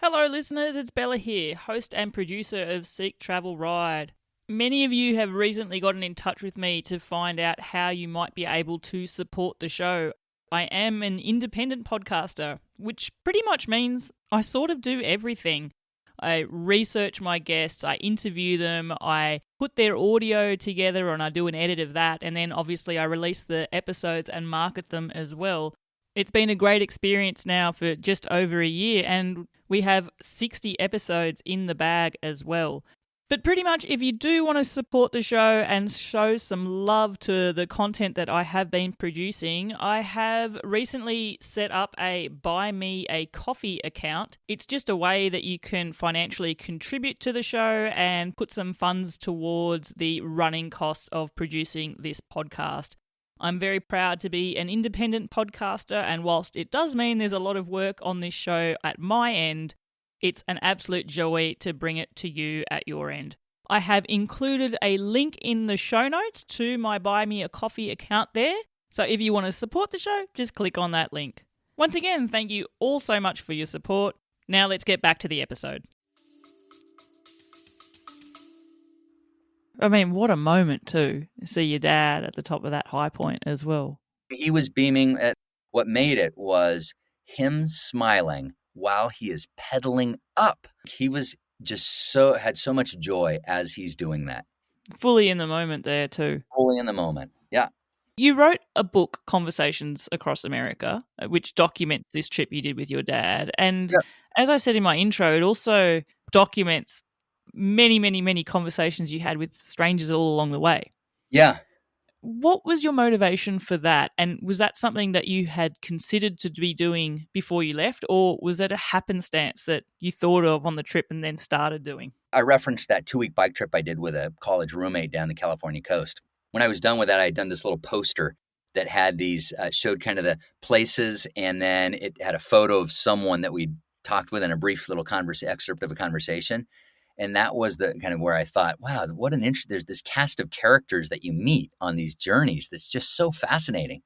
Hello, listeners. It's Bella here, host and producer of Seek Travel Ride. Many of you have recently gotten in touch with me to find out how you might be able to support the show. I am an independent podcaster, which pretty much means I sort of do everything. I research my guests, I interview them, I put their audio together and I do an edit of that, and then obviously I release the episodes and market them as well. It's been a great experience now for just over a year, and we have 60 episodes in the bag as well. But pretty much if you do want to support the show and show some love to the content that I have been producing, I have recently set up a Buy Me a Coffee account. It's just a way that you can financially contribute to the show and put some funds towards the running costs of producing this podcast. I'm very proud to be an independent podcaster, and whilst it does mean there's a lot of work on this show at my end, it's an absolute joy to bring it to you at your end. I have included a link in the show notes to my Buy Me a Coffee account there. So if you want to support the show, just click on that link. Once again, thank you all so much for your support. Now let's get back to the episode. I mean, what a moment too, to see your dad at the top of that high point as well. He was beaming. What made it was him smiling while he is pedaling up. He was just had so much joy as he's doing that. Fully in the moment there too. Fully in the moment, yeah. You wrote a book, Conversations Across America, which documents this trip you did with your dad. And as I said in my intro, it also documents many, many, many conversations you had with strangers all along the way. Yeah. What was your motivation for that? And was that something that you had considered to be doing before you left? Or was that a happenstance that you thought of on the trip and then started doing? I referenced that 2-week bike trip I did with a college roommate down the California coast. When I was done with that, I had done this little poster that had these, showed kind of the places, and then it had a photo of someone that we'd talked with in a brief little excerpt of a conversation. And that was the kind of where I thought, wow, what an there's this cast of characters that you meet on these journeys that's just so fascinating.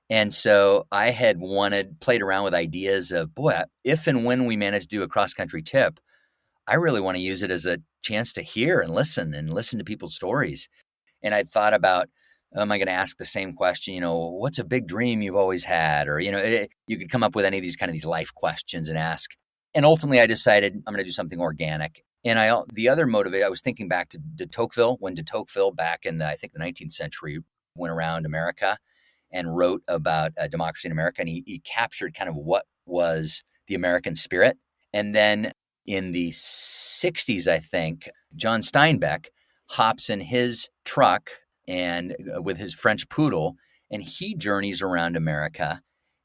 And so I had played around with ideas of, boy, if and when we manage to do a cross-country tip, I really want to use it as a chance to hear and listen to people's stories. And I'd thought about, am I going to ask the same question, what's a big dream you've always had? Or, you could come up with any of these life questions and ask. And ultimately I decided I'm going to do something organic. And the other motivator, I was thinking back to de Tocqueville, when de Tocqueville back in I think the 19th century went around America and wrote about democracy in America. And he captured kind of what was the American spirit. And then in the 60s, I think, John Steinbeck hops in his truck and with his French poodle, and he journeys around America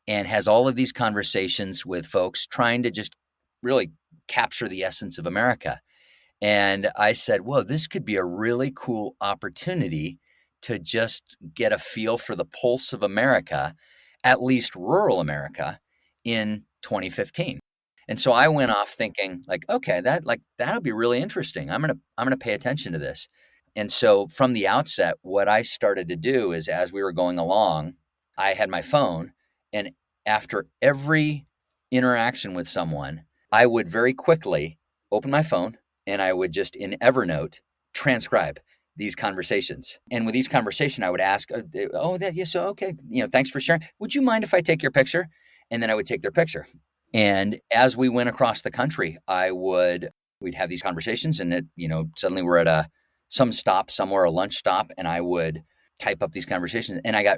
and has all of these conversations with folks trying to just really capture the essence of America. And I said, whoa, this could be a really cool opportunity to just get a feel for the pulse of America, at least rural America, in 2015. And so I went off thinking okay, that'll be really interesting. I'm gonna pay attention to this. And so from the outset, what I started to do is, as we were going along, I had my phone, and after every interaction with someone, I would very quickly open my phone and I would just in Evernote transcribe these conversations. And with each conversation, I would ask, okay, thanks for sharing. Would you mind if I take your picture? And then I would take their picture. And as we went across the country, we'd have these conversations, and suddenly we're at some stop somewhere, a lunch stop, and I would type up these conversations. And I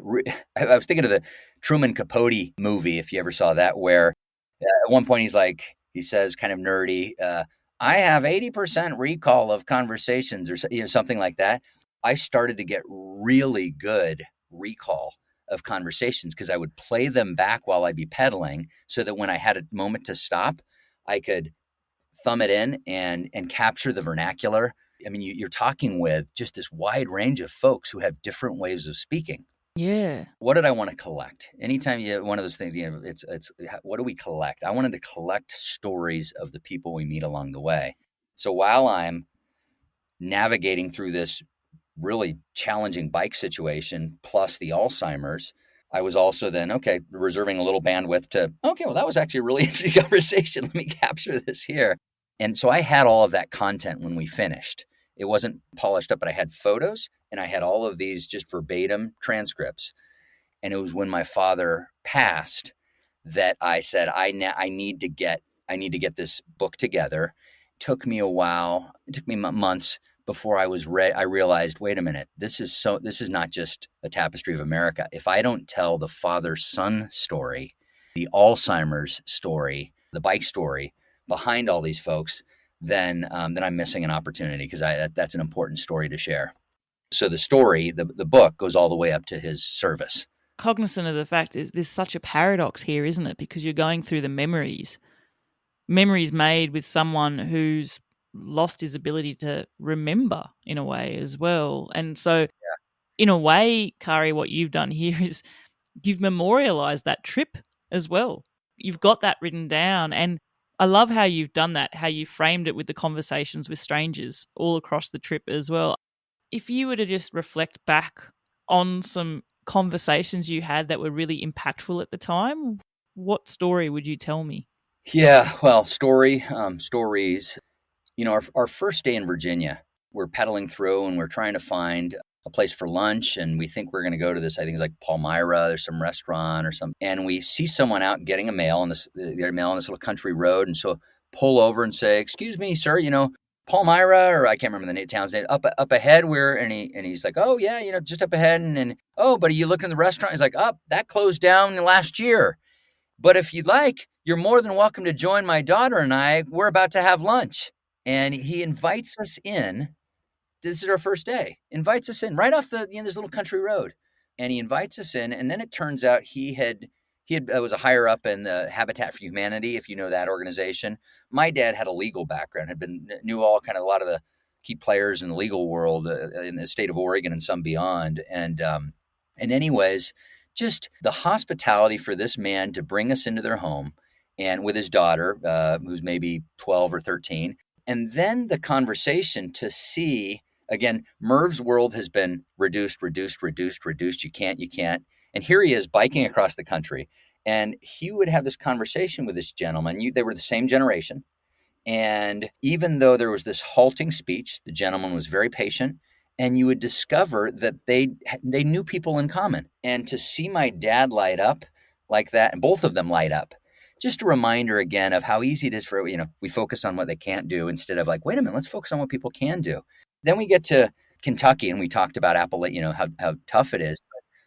was thinking of the Truman Capote movie, if you ever saw that, where at one point he says kind of nerdy, I have 80% recall of conversations, or something like that. I started to get really good recall of conversations because I would play them back while I'd be pedaling, so that when I had a moment to stop, I could thumb it in and capture the vernacular. I mean, you're talking with just this wide range of folks who have different ways of speaking. Yeah. What did I want to collect? Anytime one of those things, it's what do we collect? I wanted to collect stories of the people we meet along the way. So while I'm navigating through this really challenging bike situation, plus the Alzheimer's, I was also then, reserving a little bandwidth to, well, that was actually a really interesting conversation. Let me capture this here. And so I had all of that content when we finished. It wasn't polished up, but I had photos and I had all of these just verbatim transcripts. And it was when my father passed that I said, I need to get this book together. It took me a while. It took me months before I was ready. I realized, wait a minute, this is not just a tapestry of America. If I don't tell the father-son story, the Alzheimer's story, the bike story behind all these folks, then I'm missing an opportunity, because that's an important story to share. So the story, the book, goes all the way up to his service. Cognizant of the fact is there's such a paradox here, isn't it? Because you're going through the memories made with someone who's lost his ability to remember in a way as well. And so in a way, Kari, what you've done here is you've memorialized that trip as well. You've got that written down, and I love how you've done that, how you framed it with the conversations with strangers all across the trip as well. If you were to just reflect back on some conversations you had that were really impactful at the time, what story would you tell me? Yeah, well, stories. Our first day in Virginia, we're pedaling through and we're trying to find a place for lunch, and we think we're going to go to this, I think it's like Palmyra, there's some restaurant or something, and we see someone out getting their mail on this little country road, and so pull over and say, excuse me, sir, Palmyra, or I can't remember the town's name, up ahead, he's like, oh yeah, just up ahead, and oh, but are you looking at the restaurant? He's like, that closed down last year, but if you'd like, you're more than welcome to join my daughter and I. We're about to have lunch. And he invites us in. This is our first day. Invites us in right off this little country road. And he invites us in. And then it turns out he was a higher up in the Habitat for Humanity, if you know that organization. My dad had a legal background, knew all kind of a lot of the key players in the legal world in the state of Oregon and some beyond. And anyways, just the hospitality for this man to bring us into their home and with his daughter, who's maybe 12 or 13. And then the conversation to see, again, Merv's world has been reduced, reduced, reduced, reduced. You can't, you can't. And here he is biking across the country. And he would have this conversation with this gentleman. They were the same generation. And even though there was this halting speech, the gentleman was very patient, and you would discover that they knew people in common. And to see my dad light up like that, and both of them light up, just a reminder again of how easy it is for, we focus on what they can't do instead of like, wait a minute, let's focus on what people can do. Then we get to Kentucky, and we talked about Appalachia, how tough it is.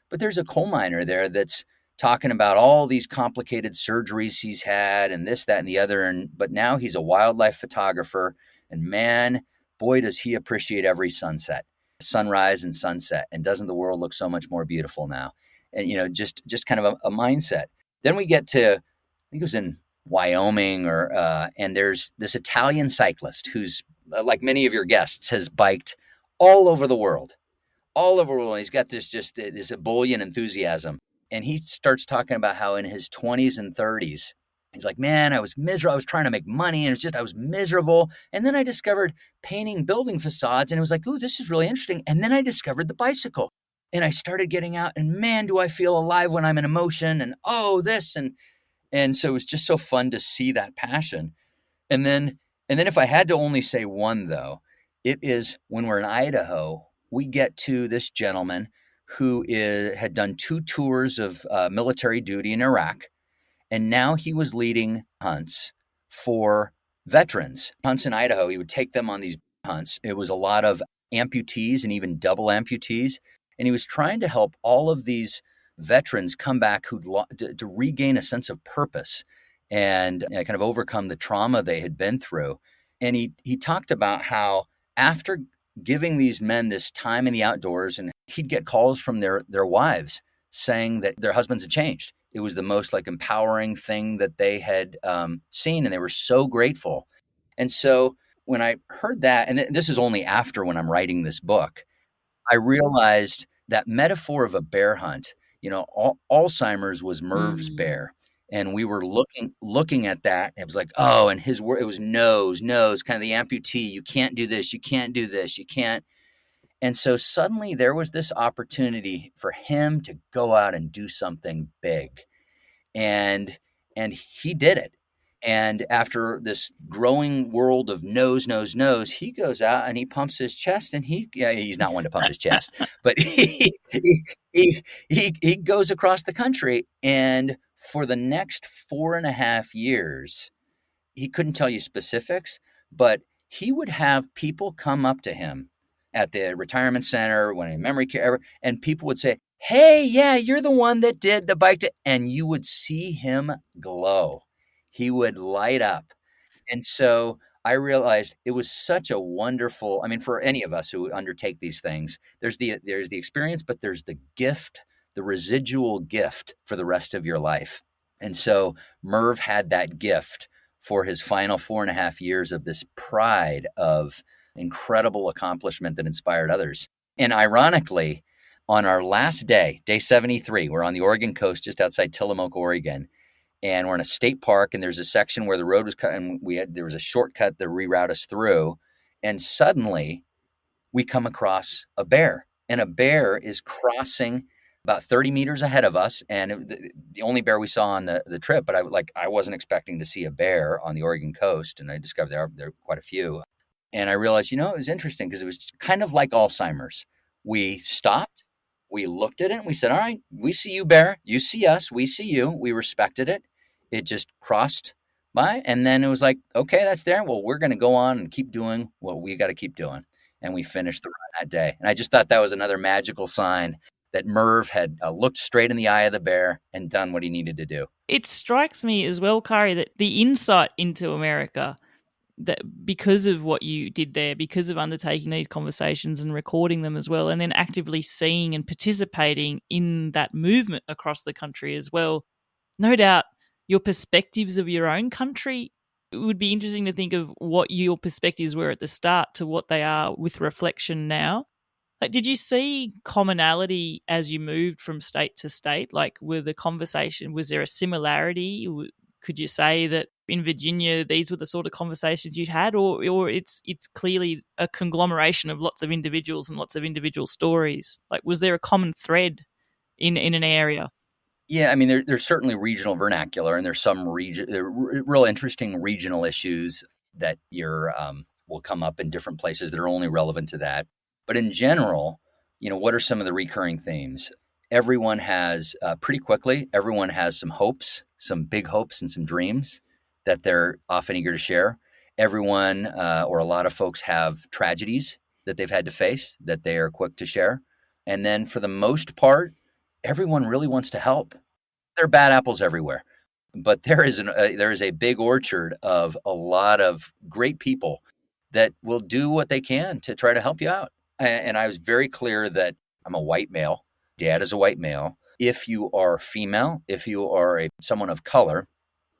But there's a coal miner there that's talking about all these complicated surgeries he's had and this, that, and the other. But now he's a wildlife photographer, and man, boy, does he appreciate every sunrise and sunset. And doesn't the world look so much more beautiful now? And, just kind of a mindset. Then we get to, I think it was in Wyoming and there's this Italian cyclist who's, like many of your guests, has biked all over the world. He's got this ebullient enthusiasm. And he starts talking about how in his 20s and 30s, he's like, man, I was miserable. I was trying to make money, and I was miserable. And then I discovered painting building facades, and it was like, ooh, this is really interesting. And then I discovered the bicycle, and I started getting out, and man, do I feel alive when I'm in emotion, and this. And so it was just so fun to see that passion. And then if I had to only say one, though, it is when we're in Idaho, we get to this gentleman who had done 2 tours of military duty in Iraq, and now he was leading hunts for veterans. Hunts in Idaho, he would take them on these hunts. It was a lot of amputees and even double amputees, and he was trying to help all of these veterans come back to regain a sense of purpose and kind of overcome the trauma they had been through. And he talked about how after giving these men this time in the outdoors, and he'd get calls from their wives saying that their husbands had changed. It was the most empowering thing that they had seen, and they were so grateful. And so when I heard that, and this is only after when I'm writing this book, I realized that metaphor of a bear hunt. Alzheimer's was Merv's bear. And we were looking at that. And it was like, oh, and his word, it was nose, kind of the amputee. You can't do this. You can't do this. You can't. And so suddenly there was this opportunity for him to go out and do something big. And he did it. And after this growing world of nose, he goes out and he pumps his chest, and he's not one to pump his chest, but he goes across the country. And for the next 4.5 years, he couldn't tell you specifics, but he would have people come up to him at the retirement center, when in memory care, and people would say, hey, yeah, you're the one that did the bike. And you would see him glow. He would light up. And so I realized it was such a wonderful, for any of us who undertake these things, there's the experience, but there's the gift, the residual gift for the rest of your life. And so Merv had that gift for his final 4.5 years of this pride of incredible accomplishment that inspired others. And ironically, on our last day, day 73, we're on the Oregon coast just outside Tillamook, Oregon. And we're in a state park, and there's a section where the road was cut, and there was a shortcut that rerouted us through. And suddenly we come across a bear, and a bear is crossing about 30 meters ahead of us. And the only bear we saw on the trip, but I wasn't expecting to see a bear on the Oregon coast. And I discovered there are quite a few. And I realized, it was interesting because it was kind of like Alzheimer's. We stopped. We looked at it and we said, all right, we see you, bear. You see us. We see you. We respected it. It just crossed by. And then it was like, okay, that's there. Well, we're going to go on and keep doing what we got to keep doing. And we finished the run that day. And I just thought that was another magical sign that Merv had looked straight in the eye of the bear and done what he needed to do. It strikes me as well, Kari, that the insight into America, that because of what you did there, because of undertaking these conversations and recording them as well, and then actively seeing and participating in that movement across the country as well, no doubt your perspectives of your own country, it would be interesting to think of what your perspectives were at the start to what they are with reflection now. Did you see commonality as you moved from state to state? Was there a similarity? could you say that in Virginia these were the sort of conversations you'd had, or it's clearly a conglomeration of lots of individuals and lots of individual stories? Like, was there a common thread in an area? Yeah, I mean, there's certainly regional vernacular, and there's some real interesting regional issues that will come up in different places that are only relevant to that. But in general, what are some of the recurring themes? Everyone has pretty quickly. Everyone has some hopes, some big hopes, and some dreams that they're often eager to share. Everyone, or a lot of folks, have tragedies that they've had to face that they are quick to share. And then, for the most part, everyone really wants to help. There are bad apples everywhere, but there is a big orchard of a lot of great people that will do what they can to try to help you out. And I was very clear that I'm a white male. Dad is a white male. If you are female, if you are someone of color,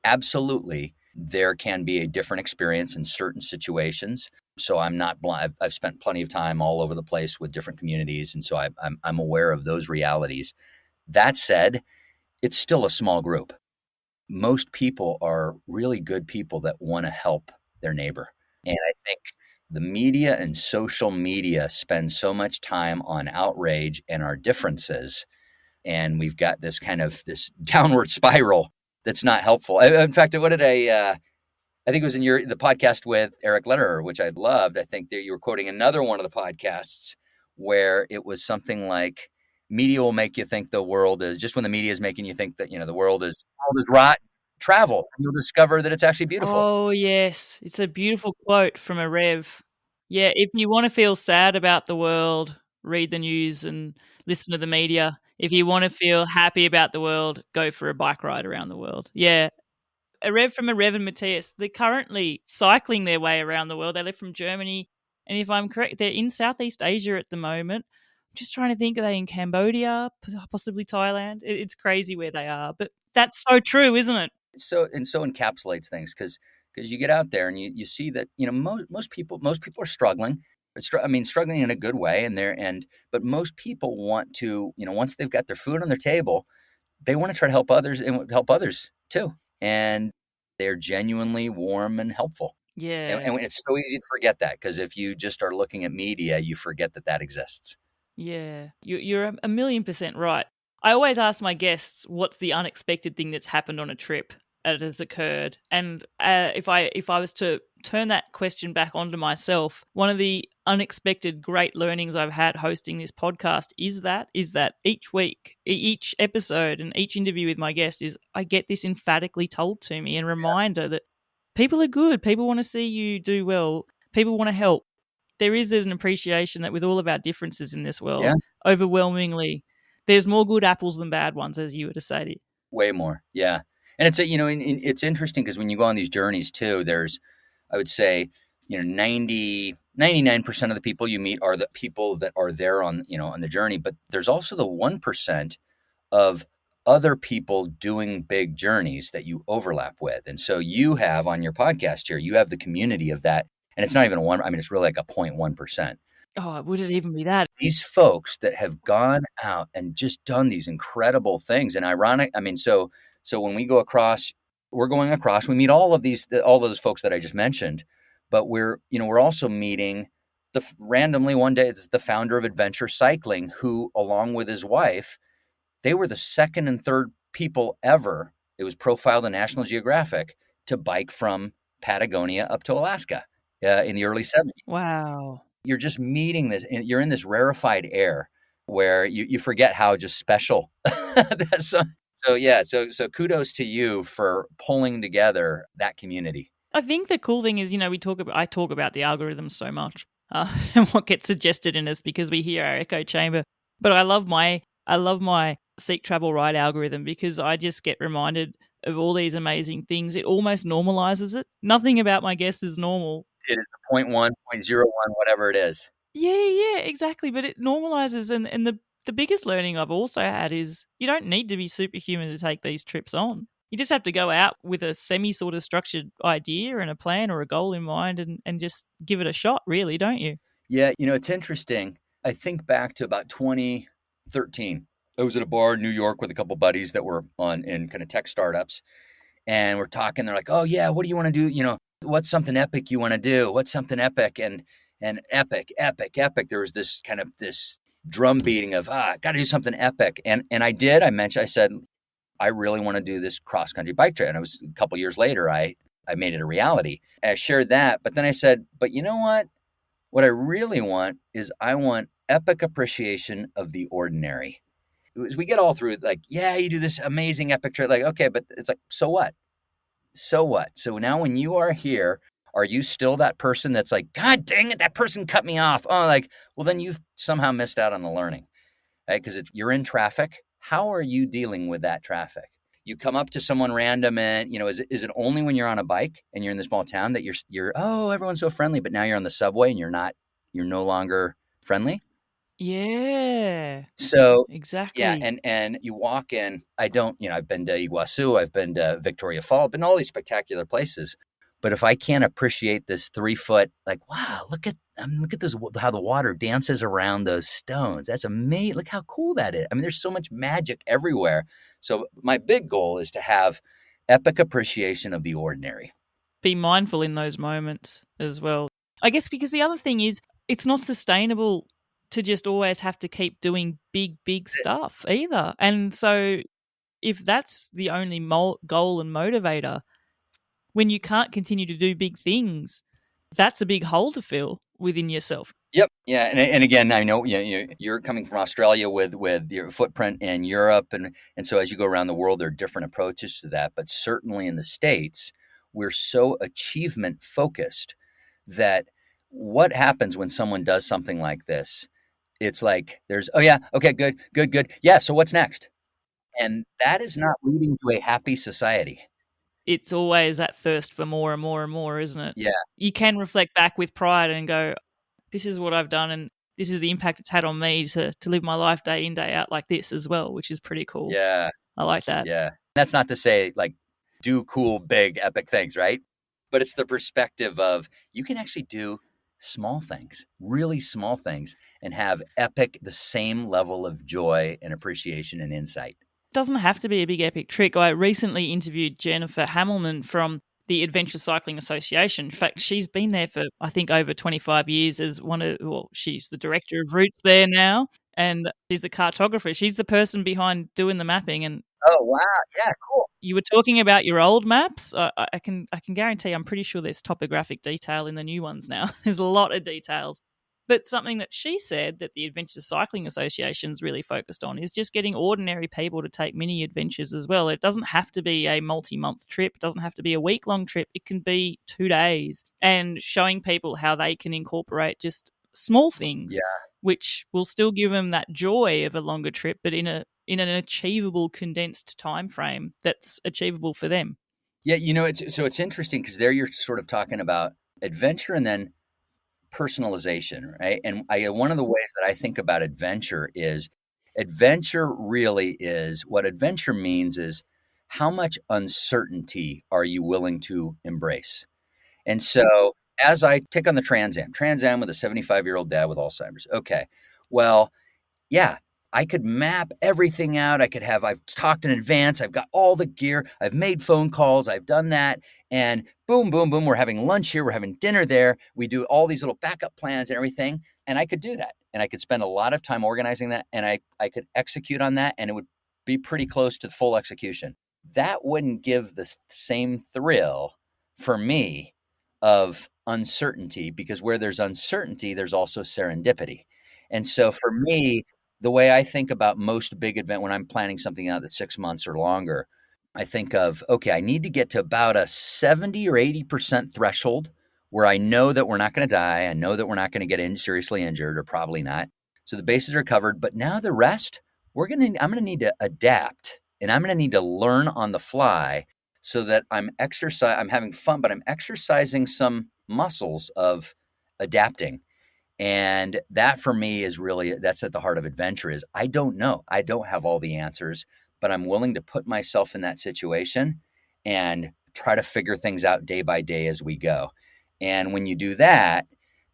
absolutely, there can be a different experience in certain situations. So I'm not blind. I've spent plenty of time all over the place with different communities, and so I'm aware of those realities. That said, it's still a small group. Most people are really good people that want to help their neighbor. And I think the media and social media spend so much time on outrage and our differences. And we've got this kind of this downward spiral that's not helpful. In fact, what did I think it was in the podcast with Eric Lederer, which I loved. I think that you were quoting another one of the podcasts where it was something like, media will make you think the world is, just when the media is making you think that, the world is rot, travel, and you'll discover that it's actually beautiful. Oh, yes. It's a beautiful quote from a Rev. Yeah, if you want to feel sad about the world, read the news and listen to the media. If you want to feel happy about the world, go for a bike ride around the world. Yeah. A Rev from a Rev and Matthias, they're currently cycling their way around the world. They live from Germany. And if I'm correct, they're in Southeast Asia at the moment. I'm just trying to think, are they in Cambodia, possibly Thailand? It's crazy where they are. But that's so true, isn't it? So encapsulates things because you get out there and you see that most people are struggling. Struggling in a good way, but most people want to, once they've got their food on their table, they want to try to help others and help others too, and they're genuinely warm and helpful. Yeah, and it's so easy to forget that, because if you just are looking at media, you forget that exists. Yeah, you're 1,000,000% right. I always ask my guests, what's the unexpected thing that's happened on a trip that has occurred? And if I was to turn that question back onto myself, one of the unexpected great learnings I've had hosting this podcast is that each week, each episode and each interview with my guest is I get this emphatically told to me and reminder that people are good. People want to see you do well. People want to help. There's an appreciation that with all of our differences in this world, overwhelmingly, there's more good apples than bad ones, as you were to say. Way more, yeah. And it's it's interesting because when you go on these journeys too, there's, I would say, 99% of the people you meet are the people that are there on the journey, but there's also the 1% of other people doing big journeys that you overlap with. And so you have on your podcast here, you have the community of that. And it's not even it's really like a 0.1%. Oh, would it even be that? These folks that have gone out and just done these incredible things. And so when we go across, we're going across, we meet all of those folks that I just mentioned, but we're also meeting randomly one day, it's the founder of Adventure Cycling, who, along with his wife, they were the second and third people ever, it was profiled in National Geographic, to bike from Patagonia up to Alaska in the early 70s. Wow. You're just meeting this, and you're in this rarefied air where you forget how just special that's. So kudos to you for pulling together that community. I think the cool thing is, I talk about the algorithm so much and what gets suggested in us because we hear our echo chamber. But I love my Seek Travel Ride algorithm because I just get reminded of all these amazing things. It almost normalizes it. Nothing about my guest is normal. It is the 0.1, 0.01, whatever it is. Yeah, exactly. But it normalizes, and the biggest learning I've also had is you don't need to be superhuman to take these trips on. You just have to go out with a semi sort of structured idea and a plan or a goal in mind and just give it a shot, really, don't you? Yeah, it's interesting. I think back to about 2013. I was at a bar in New York with a couple buddies that were in kind of tech startups. and we're talking. They're like, oh yeah, what do you want to do? What's something epic you want to do? What's something epic? And epic, epic, epic. There was this kind of this drum beating of, got to do something epic. And I did. I said, I really want to do this cross country bike trail. And it was a couple years later, I made it a reality. I shared that, but then I said, but you know what? What I really want is I want epic appreciation of the ordinary. As we get all through, like, yeah, you do this amazing epic trip. Like, okay, but it's like, so what? So what? So now when you are here, are you still that person that's like, God dang it, that person cut me off? Oh, like, well, then you've somehow missed out on the learning, right? Because if you're in traffic, how are you dealing with that traffic? You come up to someone random and, is it only when you're on a bike and you're in the small town that you're, oh, everyone's so friendly, but now you're on the subway and you're no longer friendly? Yeah. So, Exactly. yeah, and you walk in, I've been to Iguazu, I've been to Victoria Falls, been to all these spectacular places. But if I can't appreciate this 3-foot, like, wow, look at those, how the water dances around those stones. That's amazing. Look how cool that is. I mean, there's so much magic everywhere. So my big goal is to have epic appreciation of the ordinary. Be mindful in those moments as well. I guess because the other thing is, it's not sustainable to just always have to keep doing big stuff either. And so if that's the only goal and motivator, when you can't continue to do big things, that's a big hole to fill within yourself. Yep. Yeah. And again, I know you're coming from Australia with your footprint in Europe. And so as you go around the world, there are different approaches to that. But certainly in the States, we're so achievement focused that what happens when someone does something like this? It's like oh yeah, okay, good. Yeah, so what's next? And that is not leading to a happy society. It's always that thirst for more and more and more, isn't it? Yeah. You can reflect back with pride and go, this is what I've done and this is the impact it's had on me to live my life day in, day out like this as well, which is pretty cool. Yeah. I like that. Yeah. That's not to say like do cool, big, epic things, right? But it's the perspective of you can actually do small things, really small things, and have the same level of joy and appreciation and insight. Doesn't have to be a big epic trick. I recently interviewed Jennifer Hammelman from the Adventure Cycling Association. In fact, she's been there for, I think, over 25 years as she's the director of routes there now, and she's the cartographer. She's the person behind doing the mapping. And oh, wow. Yeah, cool. You were talking about your old maps. I can guarantee, I'm pretty sure there's topographic detail in the new ones now. There's a lot of details. But something that she said that the Adventure Cycling Association's really focused on is just getting ordinary people to take mini adventures as well. It doesn't have to be a multi-month trip. It doesn't have to be a week-long trip. It can be 2 days, and showing people how they can incorporate just small things, which will still give them that joy of a longer trip, but in an achievable, condensed time frame that's achievable for them. Yeah, it's interesting because there you're sort of talking about adventure and then personalization, right? And one of the ways that I think about adventure really is what adventure means is how much uncertainty are you willing to embrace? And so as I take on the Trans Am with a 75-year-old dad with Alzheimer's, okay, well, yeah, I could map everything out. I've talked in advance. I've got all the gear. I've made phone calls. I've done that. And boom, boom, boom. We're having lunch here. We're having dinner there. We do all these little backup plans and everything. And I could do that. And I could spend a lot of time organizing that. And I could execute on that. And it would be pretty close to full execution. That wouldn't give the same thrill for me of uncertainty, because where there's uncertainty, there's also serendipity. And so for me, the way I think about most big event when I'm planning something out that's 6 months or longer, I think of, okay, I need to get to about a 70 or 80% threshold where I know that we're not going to die. I know that we're not going to get seriously injured, or probably not. So the bases are covered. But now the rest, I'm going to need to adapt, and I'm going to need to learn on the fly so that I'm having fun, but I'm exercising some muscles of adapting. And that for me is that's at the heart of adventure. Is I don't know. I don't have all the answers, but I'm willing to put myself in that situation and try to figure things out day by day as we go. And when you do that,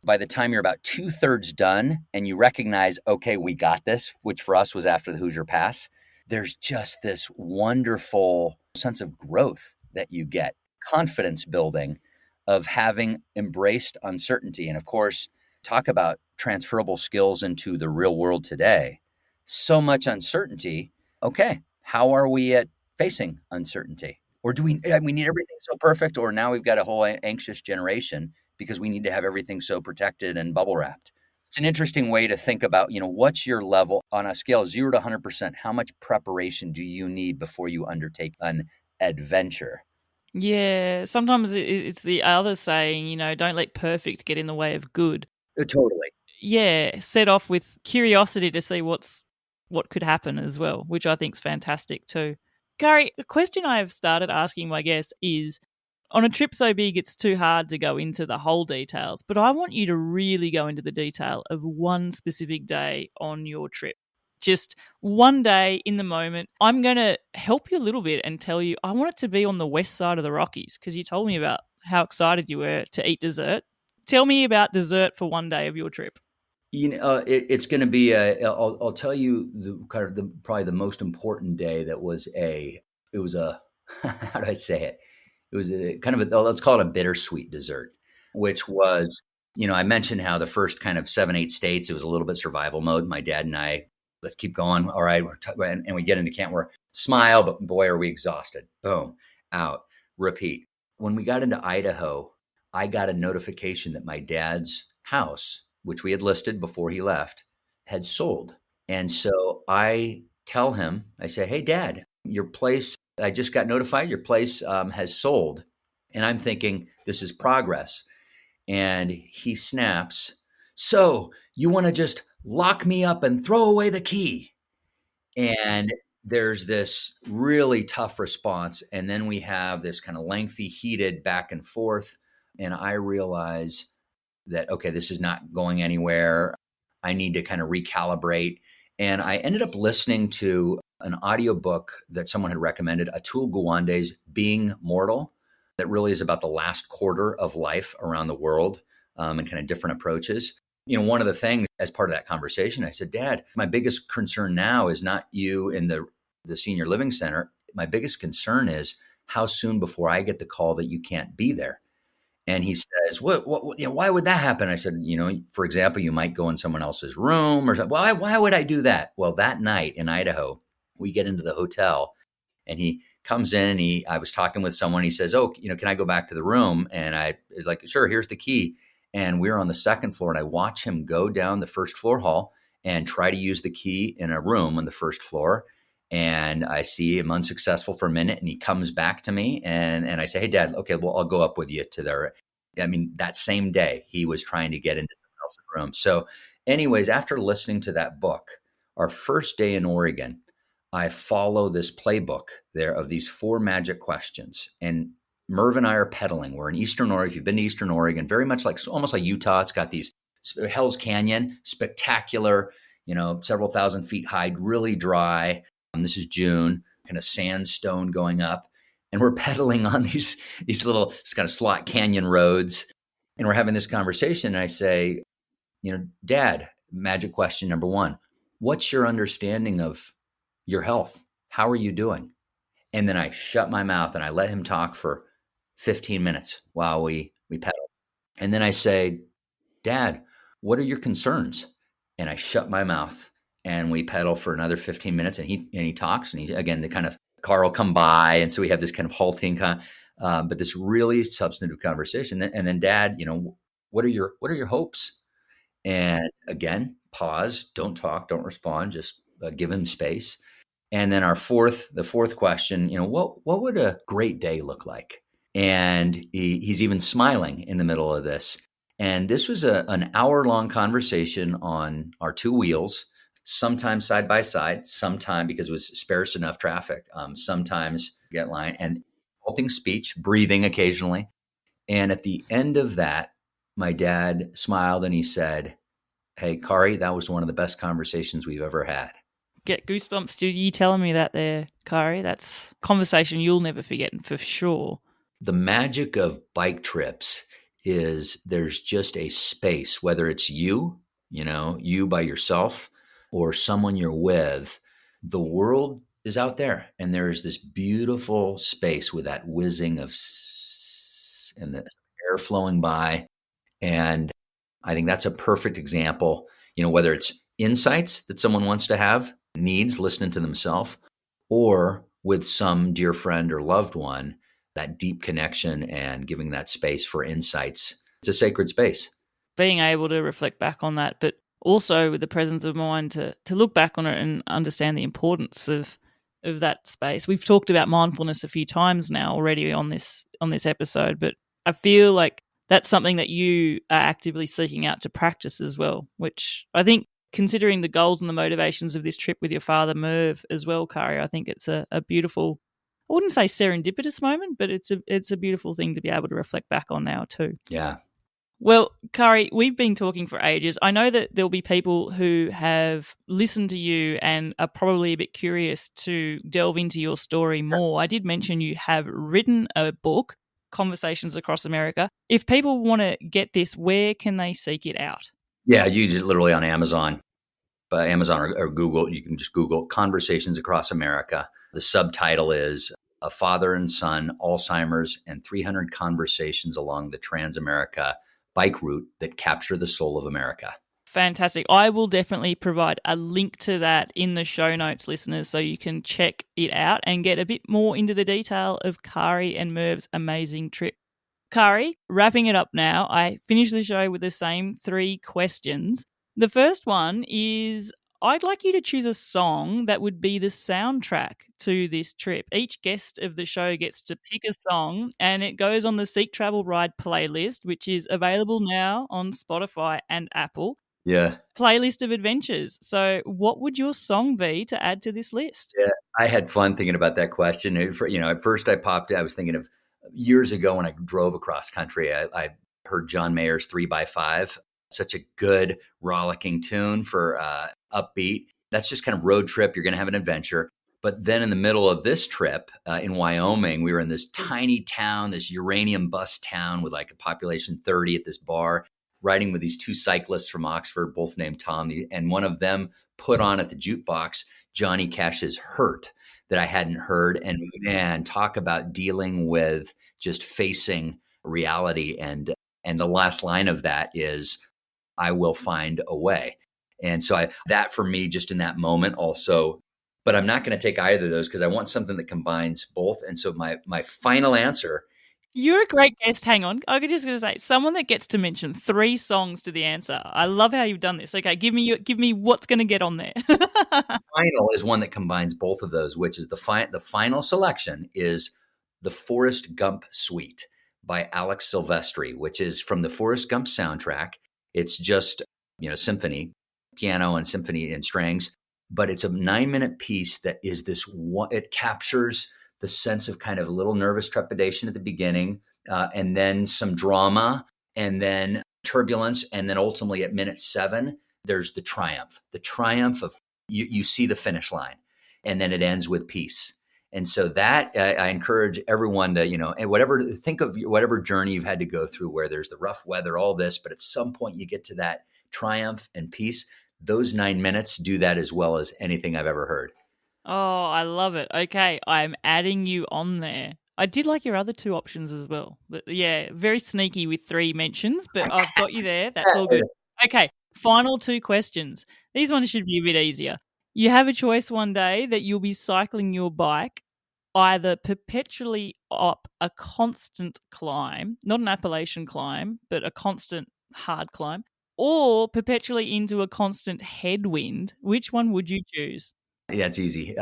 by the time you're about 2/3 done and you recognize, okay, we got this, which for us was after the Hoosier Pass, there's just this wonderful sense of growth that you get, confidence building of having embraced uncertainty. And of course, talk about transferable skills into the real world today. So much uncertainty. Okay, how are we at facing uncertainty? Or do we need everything so perfect? Or now we've got a whole anxious generation because we need to have everything so protected and bubble wrapped. It's an interesting way to think about, what's your level on a scale of 0 to 100%? How much preparation do you need before you undertake an adventure? Yeah, sometimes it's the other saying, don't let perfect get in the way of good. Totally. Yeah, set off with curiosity to see what could happen as well, which I think is fantastic too. Kari, a question I have started asking my guests is, on a trip so big it's too hard to go into the whole details, but I want you to really go into the detail of one specific day on your trip. Just one day in the moment. I'm going to help you a little bit and tell you I want it to be on the west side of the Rockies because you told me about how excited you were to eat dessert. Tell me about dessert for one day of your trip. It's going to be I'll tell you probably the most important day it was how do I say it? It was a kind of let's call it a bittersweet dessert, which was, I mentioned how the first kind of 7, 8 states, it was a little bit survival mode. My dad and I, let's keep going. All right. And we get into camp, we're smile, but boy, are we exhausted. Boom, out, repeat. When we got into Idaho, I got a notification that my dad's house, which we had listed before he left, had sold. And so I tell him, I say, hey, Dad, your place, I just got notified your place has sold. And I'm thinking, this is progress. And he snaps, so you want to just lock me up and throw away the key? And there's this really tough response. And then we have this kind of lengthy, heated back and forth. And I realize that, okay, this is not going anywhere. I need to kind of recalibrate. And I ended up listening to an audiobook that someone had recommended, Atul Gawande's Being Mortal, that really is about the last quarter of life around the world and kind of different approaches. One of the things as part of that conversation, I said, Dad, my biggest concern now is not you in the senior living center. My biggest concern is how soon before I get the call that you can't be there. And he says, what, why would that happen? I said, for example, you might go in someone else's room or something. Why would I do that? Well, that night in Idaho, we get into the hotel and he comes in and I was talking with someone. He says, oh, can I go back to the room? And I was like, sure, here's the key. And we were on the second floor and I watch him go down the first floor hall and try to use the key in a room on the first floor. And I see him unsuccessful for a minute and he comes back to me and I say, hey, Dad, okay, well, I'll go up with you to there. That same day he was trying to get into someone else's room. So anyways, after listening to that book, our first day in Oregon, I follow this playbook there of these 4 magic questions. And Merv and I are pedaling. We're in Eastern Oregon. If you've been to Eastern Oregon, very much almost like Utah, it's got these Hell's Canyon, spectacular, several thousand feet high, really dry. This is June, kind of sandstone going up. And we're pedaling on these little kind of slot canyon roads. And we're having this conversation. And I say, Dad, magic question number 1, what's your understanding of your health? How are you doing? And then I shut my mouth and I let him talk for 15 minutes while we pedal. And then I say, Dad, what are your concerns? And I shut my mouth and we pedal for another 15 minutes and he talks and again, the kind of car will come by. And so we have this kind of halting, but this really substantive conversation. And then Dad, what are your hopes? And again, pause, don't talk, don't respond, just give him space. And then the fourth question, what would a great day look like? And he's even smiling in the middle of this. And this was an hour-long conversation on our 2 wheels, sometimes side by side, sometime because it was sparse enough traffic, sometimes get line and halting speech, breathing occasionally. And at the end of that, my dad smiled and he said, hey, Kari, that was one of the best conversations we've ever had. Get goosebumps, dude. You telling me that there, Kari? That's a conversation you'll never forget for sure. The magic of bike trips is there's just a space, whether it's you by yourself or someone you're with. The world is out there. And there's this beautiful space with that whizzing of and the air flowing by. And I think that's a perfect example, whether it's insights that someone wants to have, needs, listening to themselves, or with some dear friend or loved one, that deep connection and giving that space for insights. It's a sacred space. Being able to reflect back on that, but also with the presence of mind to look back on it and understand the importance of that space. We've talked about mindfulness a few times now already on this episode, but I feel like that's something that you are actively seeking out to practice as well, which I think, considering the goals and the motivations of this trip with your father, Merv, as well, Kari, I think it's a beautiful, I wouldn't say serendipitous moment, but it's a beautiful thing to be able to reflect back on now too. Yeah. Well, Kari, we've been talking for ages. I know that there'll be people who have listened to you and are probably a bit curious to delve into your story more. I did mention you have written a book, Conversations Across America. If people want to get this, where can they seek it out? Yeah, you just literally on Amazon. Amazon or Google, you can just Google Conversations Across America. The subtitle is A Father and Son, Alzheimer's, and 300 Conversations Along the TransAmerica Bike Route That Capture the Soul of America. Fantastic. I will definitely provide a link to that in the show notes, listeners, so you can check it out and get a bit more into the detail of Kari and Merv's amazing trip. Kari, wrapping it up now, I finished the show with the same 3 questions. The first one is, I'd like you to choose a song that would be the soundtrack to this trip. Each guest of the show gets to pick a song, and it goes on the Seek Travel Ride playlist, which is available now on Spotify and Apple. Yeah. Playlist of adventures. So what would your song be to add to this list? Yeah, I had fun thinking about that question. At first I was thinking of years ago when I drove across country, I heard John Mayer's 3x5. Such a good rollicking tune for upbeat. That's just kind of road trip. You're going to have an adventure. But then in the middle of this trip in Wyoming, we were in this tiny town, this uranium bust town with like a population 30 at this bar, riding with these 2 cyclists from Oxford, both named Tom. And one of them put on at the jukebox Johnny Cash's Hurt that I hadn't heard. And man, talk about dealing with just facing reality. And the last line of that is, I will find a way. And so that for me, just in that moment also, but I'm not going to take either of those because I want something that combines both. And so my final answer. You're a great guest. Hang on. I'm just going to say, someone that gets to mention 3 songs to the answer. I love how you've done this. Okay, give me what's going to get on there. Final is one that combines both of those, which is the final selection is the Forrest Gump Suite by Alex Silvestri, which is from the Forrest Gump soundtrack. It's just, symphony, piano and symphony and strings, but it's a 9-minute piece that is it captures the sense of kind of a little nervous trepidation at the beginning, and then some drama, and then turbulence, and then ultimately at minute 7, there's the triumph of you see the finish line, and then it ends with peace. And so that I encourage everyone to, and think of whatever journey you've had to go through where there's the rough weather, all this, but at some point you get to that triumph and peace. Those 9 minutes do that as well as anything I've ever heard. Oh, I love it. Okay, I'm adding you on there. I did like your other 2 options as well. But yeah, very sneaky with 3 mentions, but I've got you there. That's all good. Okay, final 2 questions. These ones should be a bit easier. You have a choice one day that you'll be cycling your bike either perpetually up a constant climb, not an Appalachian climb, but a constant hard climb, or perpetually into a constant headwind. Which one would you choose? Yeah, it's easy.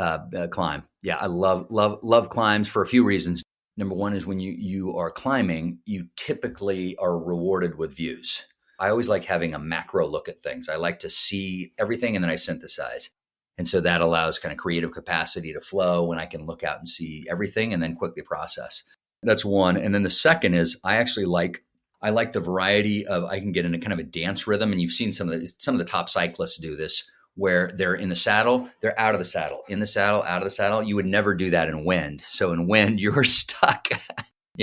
Climb. Yeah, I love climbs for a few reasons. Number one is when you are climbing, you typically are rewarded with views. I always like having a macro look at things. I like to see everything and then I synthesize. And so that allows kind of creative capacity to flow when I can look out and see everything and then quickly process. That's one. And then the second is I like the variety of, I can get in a kind of a dance rhythm. And you've seen some of the top cyclists do this where they're in the saddle, they're out of the saddle, in the saddle, out of the saddle. You would never do that in wind. So in wind, you're stuck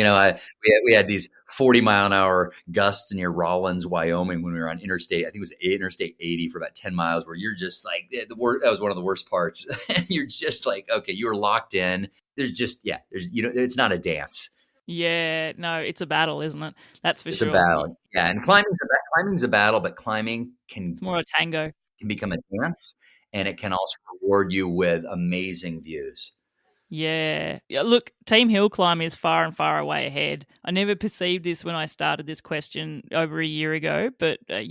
We had these 40-mile-an-hour gusts near Rawlins, Wyoming, when we were on Interstate. I think it was Interstate 80 for about 10 miles, where you're just like that was one of the worst parts. And you're just like, okay, you were locked in. It's not a dance. Yeah, no, it's a battle, isn't it? That's for It's sure. a battle. Yeah, and climbing's a battle, but climbing It's more a tango. can become a dance, and it can also reward you with amazing views. Yeah. Look, Team Hill Climb is far and far away ahead. I never perceived this when I started this question over a year ago, but I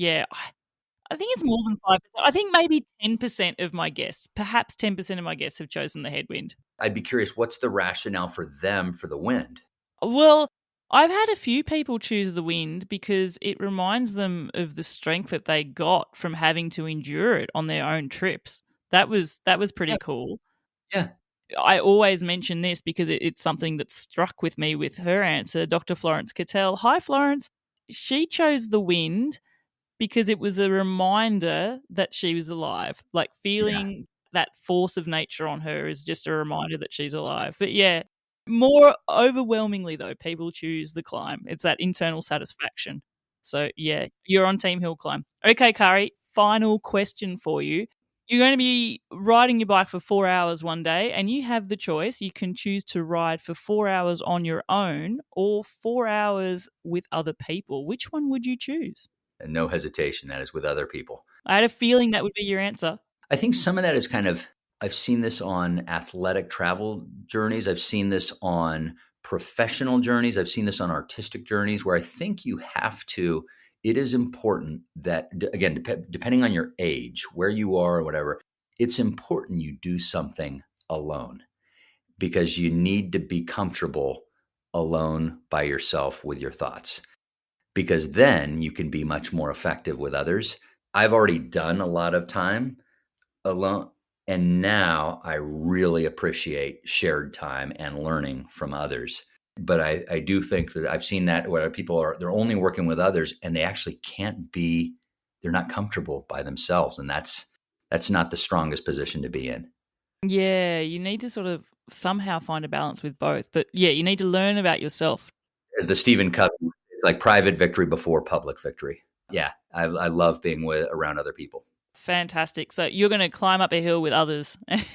think it's more than 5%. I think maybe 10% of my guests, perhaps 10% of my guests have chosen the headwind. I'd be curious, what's the rationale for them for the wind? Well, I've had a few people choose the wind because it reminds them of the strength that they got from having to endure it on their own trips. That was pretty cool. Yeah. I always mention this because it's something that struck with me with her answer, Dr. Florence Cattell. Hi, Florence. She chose the wind because it was a reminder that she was alive. Like feeling that force of nature on her is just a reminder that she's alive. But yeah, more overwhelmingly though, people choose the climb. It's that internal satisfaction. So yeah, you're on Team Hill Climb. Okay, Kari, final question for you. You're going to be riding your bike for 4 hours one day, and you have the choice. You can choose to ride for 4 hours on your own or 4 hours with other people. Which one would you choose? And no hesitation, that is with other people. I had a feeling that would be your answer. I think some of that is I've seen this on athletic travel journeys. I've seen this on professional journeys. I've seen this on artistic journeys, where I think it is important that, again, depending on your age, where you are or whatever, it's important you do something alone, because you need to be comfortable alone by yourself with your thoughts, because then you can be much more effective with others. I've already done a lot of time alone, and now I really appreciate shared time and learning from others. But I do think that I've seen that where they're only working with others, and they actually they're not comfortable by themselves. And that's not the strongest position to be in. Yeah, you need to sort of somehow find a balance with both. But yeah, you need to learn about yourself. As the Stephen Covey, it's like private victory before public victory. Yeah, I love being around other people. Fantastic. So you're going to climb up a hill with others. I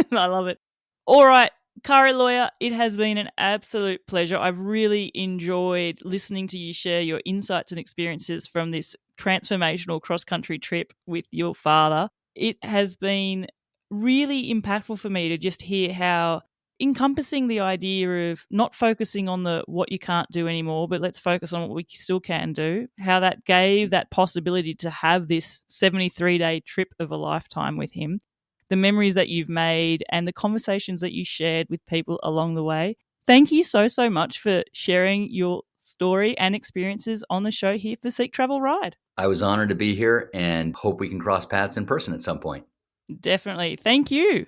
love it. All right, Kari Loya, it has been an absolute pleasure. I've really enjoyed listening to you share your insights and experiences from this transformational cross-country trip with your father. It has been really impactful for me to just hear how encompassing the idea of not focusing on what you can't do anymore, but let's focus on what we still can do, how that gave that possibility to have this 73-day trip of a lifetime with him, the memories that you've made and the conversations that you shared with people along the way. Thank you so, so much for sharing your story and experiences on the show here for Seek Travel Ride. I was honored to be here and hope we can cross paths in person at some point. Definitely. Thank you.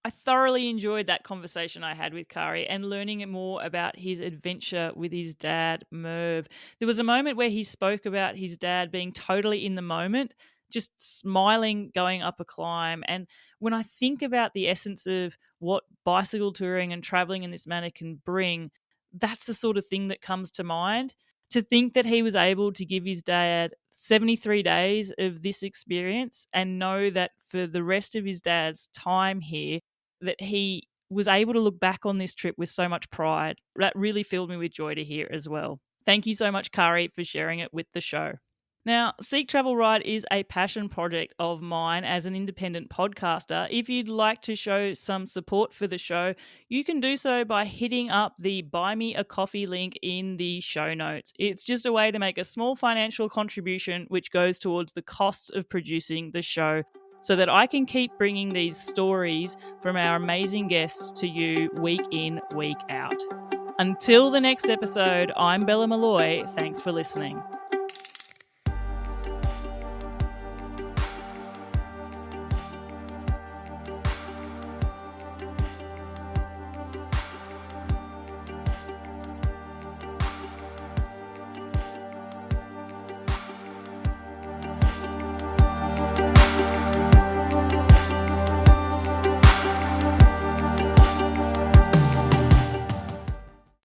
I thoroughly enjoyed that conversation I had with Kari and learning more about his adventure with his dad, Merv. There was a moment where he spoke about his dad being totally in the moment, just smiling, going up a climb. And when I think about the essence of what bicycle touring and traveling in this manner can bring, that's the sort of thing that comes to mind. To think that he was able to give his dad 73 days of this experience and know that for the rest of his dad's time here, that he was able to look back on this trip with so much pride. That really filled me with joy to hear as well. Thank you so much, Kari, for sharing it with the show. Now, Seek Travel Ride is a passion project of mine as an independent podcaster. If you'd like to show some support for the show, you can do so by hitting up the Buy Me a Coffee link in the show notes. It's just a way to make a small financial contribution which goes towards the costs of producing the show so that I can keep bringing these stories from our amazing guests to you week in, week out. Until the next episode, I'm Bella Malloy. Thanks for listening.